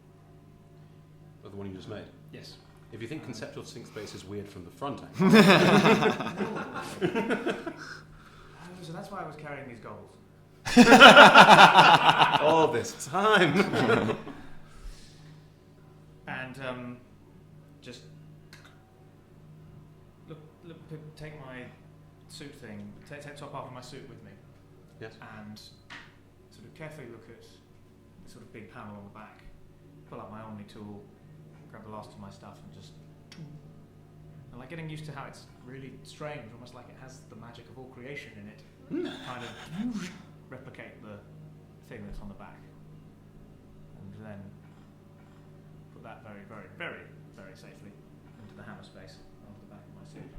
Or the one you just made. Yes. If you think conceptual sync space is weird from the front end. So that's why I was carrying these goggles. All this time. And just take my suit thing, take top half of my suit with me. Yes. And sort of carefully look at the sort of big panel on the back, pull out my Omni tool, grab the last of my stuff, and just. And like getting used to how it's really strange, almost like it has the magic of all creation in it. Kind of replicate the thing that's on the back. And then put that very, very, very, very safely into the hammer space onto the back of my suit.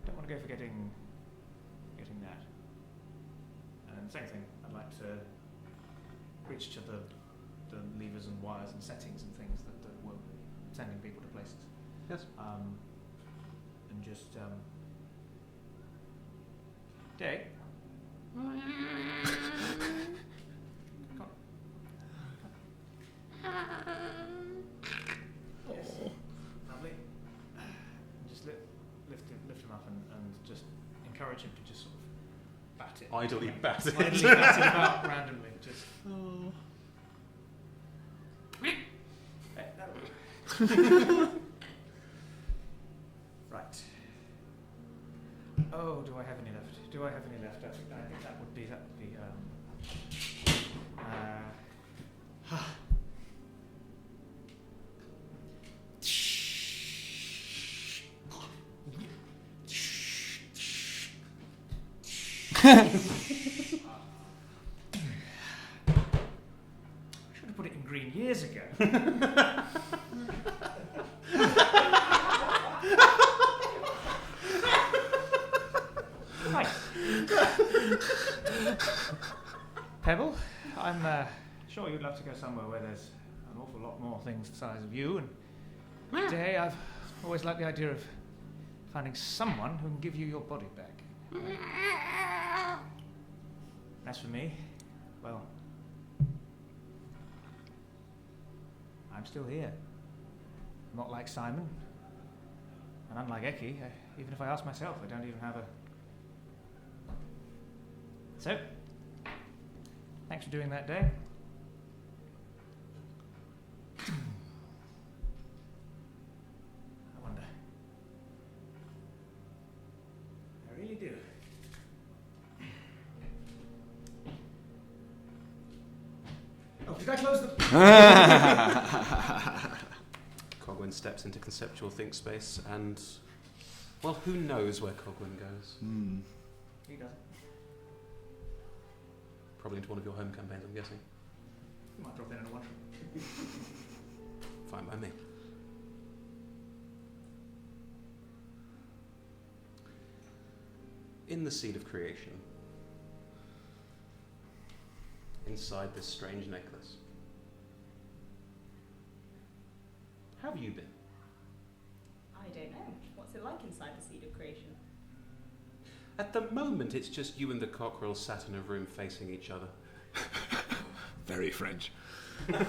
Don't want to go for getting that. And same thing, I'd like to reach to the levers and wires and settings and things that were sending people to places. Yes. And just Day. Come on. Yes. Lovely. And just lift him up and just encourage him to just sort of bat it. Idly bat it. Idly bat it about randomly. Just. Hey, that'll work. Right. Oh, do I have any left? I think that would be. I should have put it in green years ago. Right. Pebble, I'm sure you'd love to go somewhere where there's an awful lot more things the size of you, and today I've always liked the idea of finding someone who can give you your body back. As for me, well, I'm still here. Not like Simon, and unlike Eki, even if I ask myself, I don't even have a... So, thanks for doing that day. I wonder. I really do. Oh, did I close the... Cogwyn steps into conceptual think space and, well, who knows where Cogwyn goes? He doesn't. Probably into one of your home campaigns, I'm guessing. Might drop in a one-shot. Fine by me. In the seed of creation, inside this strange necklace, how have you been? I don't know. What's it like inside the seed of creation? At the moment, it's just you and the cockerel sat in a room facing each other. Very French. Well,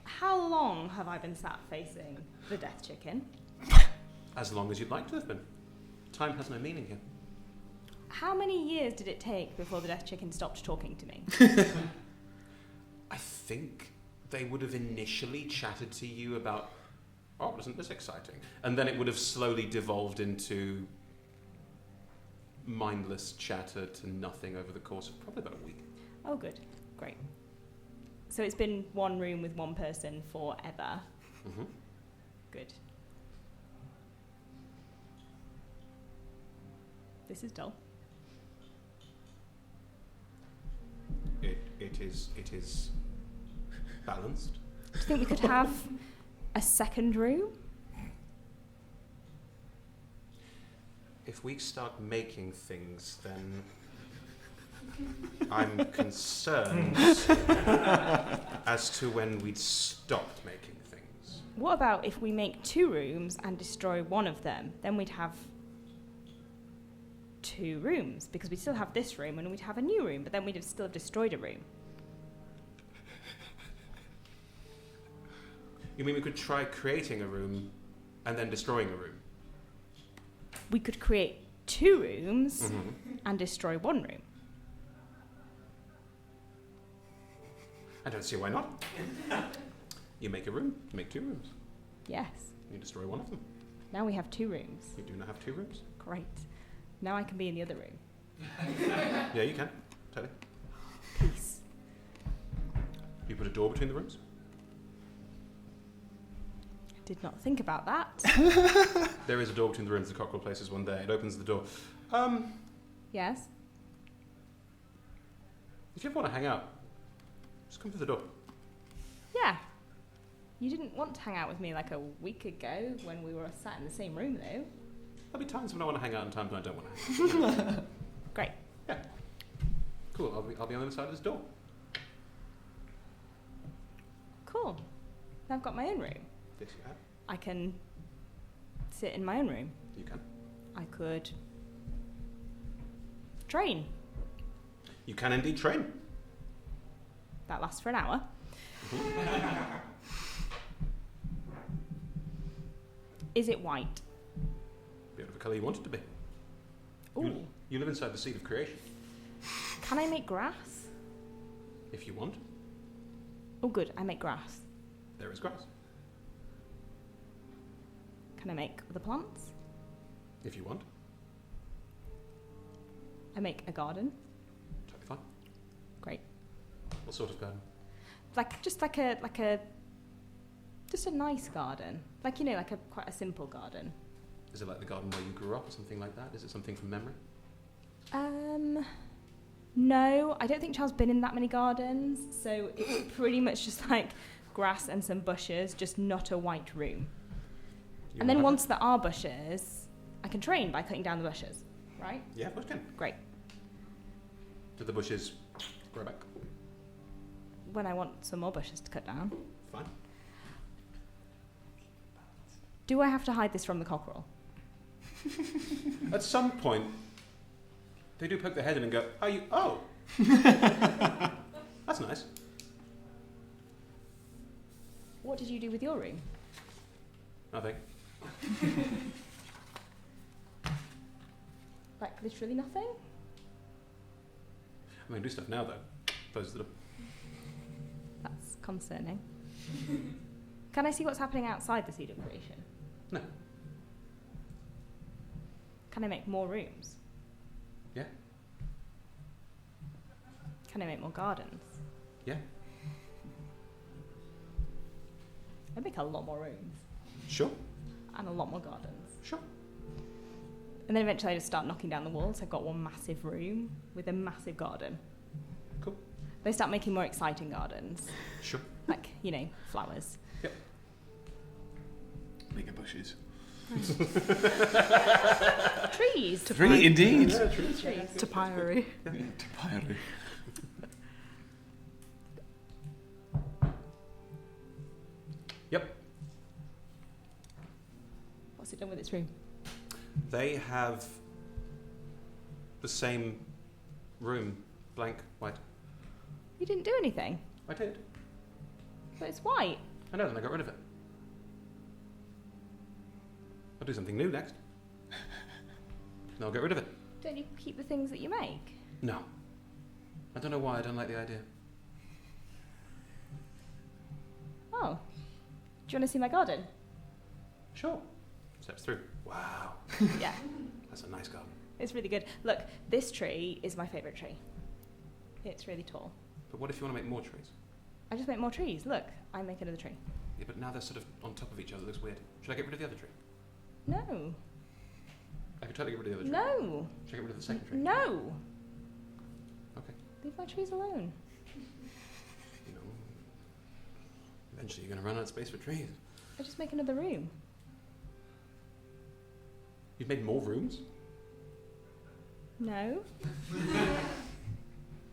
how long have I been sat facing the death chicken? As long as you'd like to have been. Time has no meaning here. How many years did it take before the death chicken stopped talking to me? I think they would have initially chatted to you about, oh, isn't this exciting? And then it would have slowly devolved into mindless chatter to nothing over the course of probably about a week. Oh, good. Great. So it's been one room with one person forever. Mm-hmm. Good. This is dull. It is balanced. Do you think we could have a second room? If we start making things, then I'm concerned as to when we'd stopped making things. What about if we make 2 rooms and destroy one of them? Then we'd have 2 rooms, because we'd still have this room and we'd have a new room, but then we'd have still have destroyed a room. You mean we could try creating a room and then destroying a room? We could create 2 rooms and destroy 1 room. I don't see why not. You make a room, you make 2 rooms. Yes. You destroy one of them. Now we have 2 rooms. You do not have 2 rooms. Great. Now I can be in the other room. Yeah, you can. Totally. Peace. You put a door between the rooms? Did not think about that. There is a door between the rooms the cockerel places one day. It opens the door. Yes? If you ever want to hang out, just come through the door. Yeah. You didn't want to hang out with me like a week ago when we were sat in the same room, though. There'll be times when I want to hang out and times when I don't want to hang out. Great. Yeah. Cool, I'll be on the other side of this door. Cool. Now I've got my own room. Yes, you have. I can sit in my own room. You can. I could train. You can indeed train. That lasts for an hour. Is it white? Be whatever colour you want it to be. Ooh. You live inside the seed of creation. Can I make grass? If you want, Oh, good. I make grass. there is grass. Can I make other plants? If you want, I make a garden. totally fine. Great. What sort of garden? Like just like a Just a nice garden. Like, like quite a simple garden. Is it like the garden where you grew up or something like that? Is it something from memory? No, I don't think Charles been in that many gardens, so it's pretty much just like grass and some bushes, just not a white room. And then once there are bushes, I can train by cutting down the bushes, right? Yeah, of course you can. Great. Do the bushes grow back? When I want some more bushes to cut down. Fine. Do I have to hide this from the cockerel? At some point, they do poke their head in and go, oh! That's nice. What did you do with your room? Nothing. Like, literally nothing? I mean, do stuff now, though. Close the door. That's concerning. Can I see what's happening outside the Seed of Creation? No. Can I make more rooms? Yeah. Can I make more gardens? Yeah. I'd make a lot more rooms. Sure. And a lot more gardens. Sure. And then eventually I just start knocking down the walls. I've got one massive room with a massive garden. Cool. They start making more exciting gardens. Sure. Like, flowers. Yep. Bigger bushes. Trees. Three, indeed. Yeah, trees. Trees. Topiary. Topiary. Yep. What's it done with its room? They have the same room, blank, white. You didn't do anything. I did. But it's white. I know, then I got rid of it. I'll do something new next. No, I'll get rid of it. Don't you keep the things that you make? No. I don't know why I don't like the idea. Oh. Do you want to see my garden? Sure. Steps through. Wow. Yeah. That's a nice garden. It's really good. Look, this tree is my favourite tree. It's really tall. But what if you want to make more trees? I just make more trees. Look, I make another tree. Yeah, but now they're sort of on top of each other. It looks weird. Should I get rid of the other tree? No. I could totally get rid of the other tree. No. Should I get rid of the second tree? No. Okay. Leave my trees alone. You know, eventually you're going to run out of space for trees. I just make another room. You've made more rooms? No.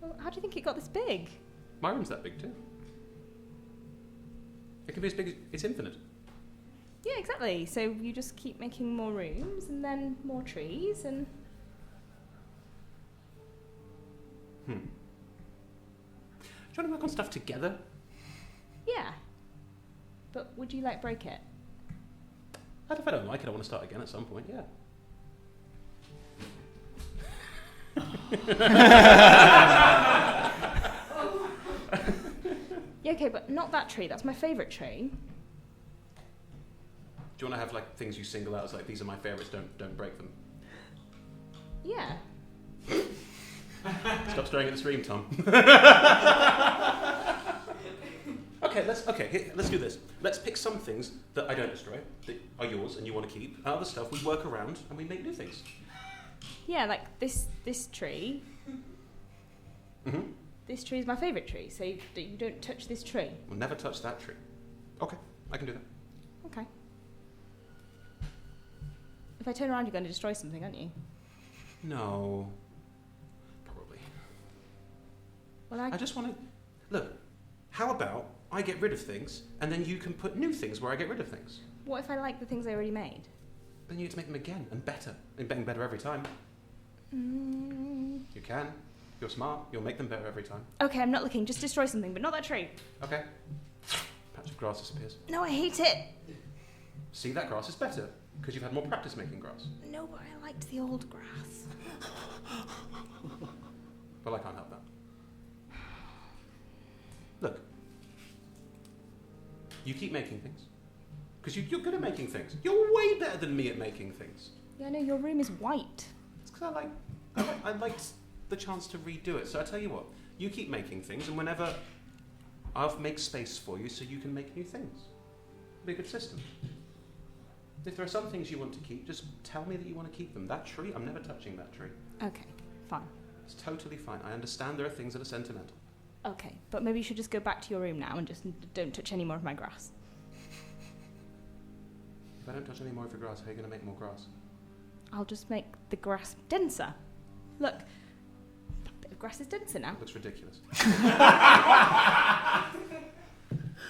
Well, how do you think it got this big? My room's that big too. It can be as big as... It's infinite. Yeah, exactly. So you just keep making more rooms and then more trees and... Do you want to work on stuff together? Yeah. But would you, break it? If I don't like it, I want to start again at some point, yeah. Yeah, okay, but not that tree. That's my favourite tree. Do you want to have things you single out as these are my favourites, don't break them? Yeah. Stop staring at the stream, Tom. Okay, let's do this. Let's pick some things that I don't destroy, that are yours and you want to keep. And other stuff we work around and we make new things. Yeah, this tree. Mm-hmm. This tree is my favourite tree, so you don't touch this tree. We'll never touch that tree. Okay, I can do that. Okay. If I turn around, you're going to destroy something, aren't you? No. Probably. Well, I just want to... Look, how about I get rid of things and then you can put new things where I get rid of things? What if I like the things I already made? Then you need to make them again and better. And getting better every time. You can. You're smart. You'll make them better every time. Okay, I'm not looking. Just destroy something, but not that tree. Okay. Patch of grass disappears. No, I hate it. See, that grass is better because you've had more practice making grass. No, but I liked the old grass. Well, I can't help that. Look. You keep making things. Because you're good at making things. You're way better than me at making things. Yeah, no, your room is white. It's because I liked the chance to redo it. So I tell you what, you keep making things, and whenever I'll make space for you so you can make new things. It'll be a good system. If there are some things you want to keep, just tell me that you want to keep them. That tree, I'm never touching that tree. Okay, fine. It's totally fine. I understand there are things that are sentimental. Okay, but maybe you should just go back to your room now and just don't touch any more of my grass. If I don't touch any more of your grass, how are you going to make more grass? I'll just make the grass denser. Look, that bit of grass is denser now. It looks ridiculous.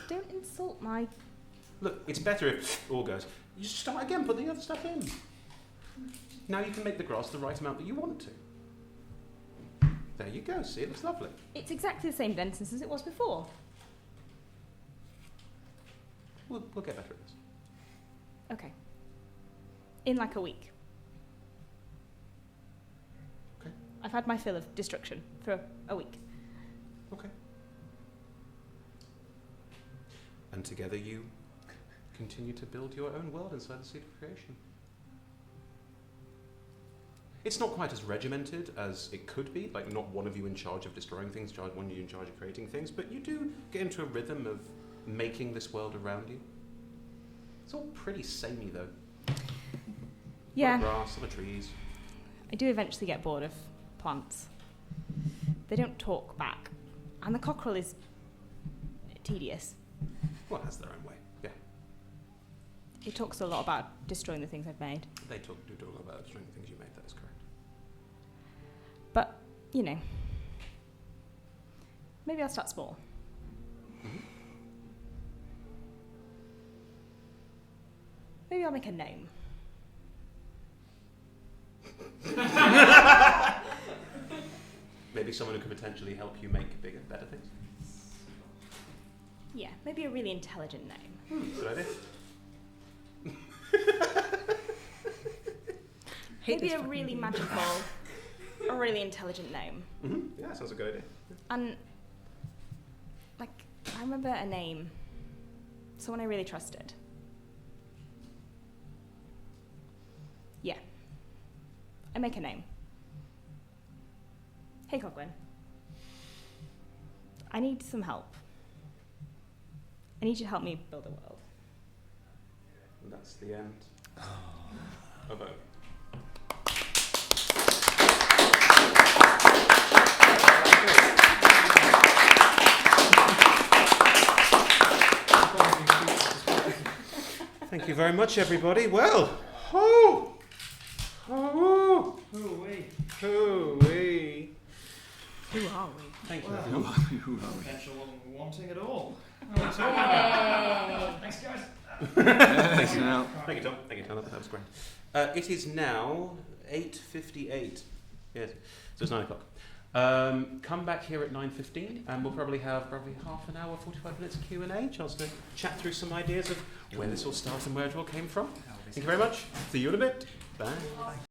Don't insult my... Look, it's better if all goes. You just start again, put the other stuff in. Now you can make the grass the right amount that you want to. There you go, see, it looks lovely. It's exactly the same denseness as it was before. We'll get better at this. Okay. In like a week. Okay. I've had my fill of destruction for a week. Okay. And together you continue to build your own world inside the Seed of Creation. It's not quite as regimented as it could be, like not one of you in charge of destroying things, one of you in charge of creating things, but you do get into a rhythm of making this world around you. It's all pretty samey though. Yeah. A lot of grass, a lot of trees. I do eventually get bored of plants. They don't talk back. And the cockerel is tedious. Well, it has their own way, yeah. It talks a lot about destroying the things I've made. They do talk a lot about destroying the things you made, that is correct. But, you know, maybe I'll start small. Mm-hmm. Maybe I'll make a gnome. Maybe someone who could potentially help you make bigger, better things. Yeah, maybe a really intelligent gnome. Good idea. Maybe a really magical, a really intelligent gnome. Mm-hmm. Yeah, sounds a good idea. And, like, I remember a name, someone I really trusted. Yeah. I make a name. Hey, Cogwyn. I need some help. I need you to help me build a world. And that's the end of Omen. Thank you very much, everybody. Well, who are we? Thank you. Well, potential wasn't wanting at all. Thanks, guys. Thanks, Janelle. Thank you, Tom. Thank you, Tom. That was great. It is now 8:58. Yes, so it's 9 o'clock. Come back here at 9:15, and we'll probably have half an hour, 45 minutes Q&A, chance to chat through some ideas of where this all started and where it all came from. Thank you very much. See you in a bit. Bye.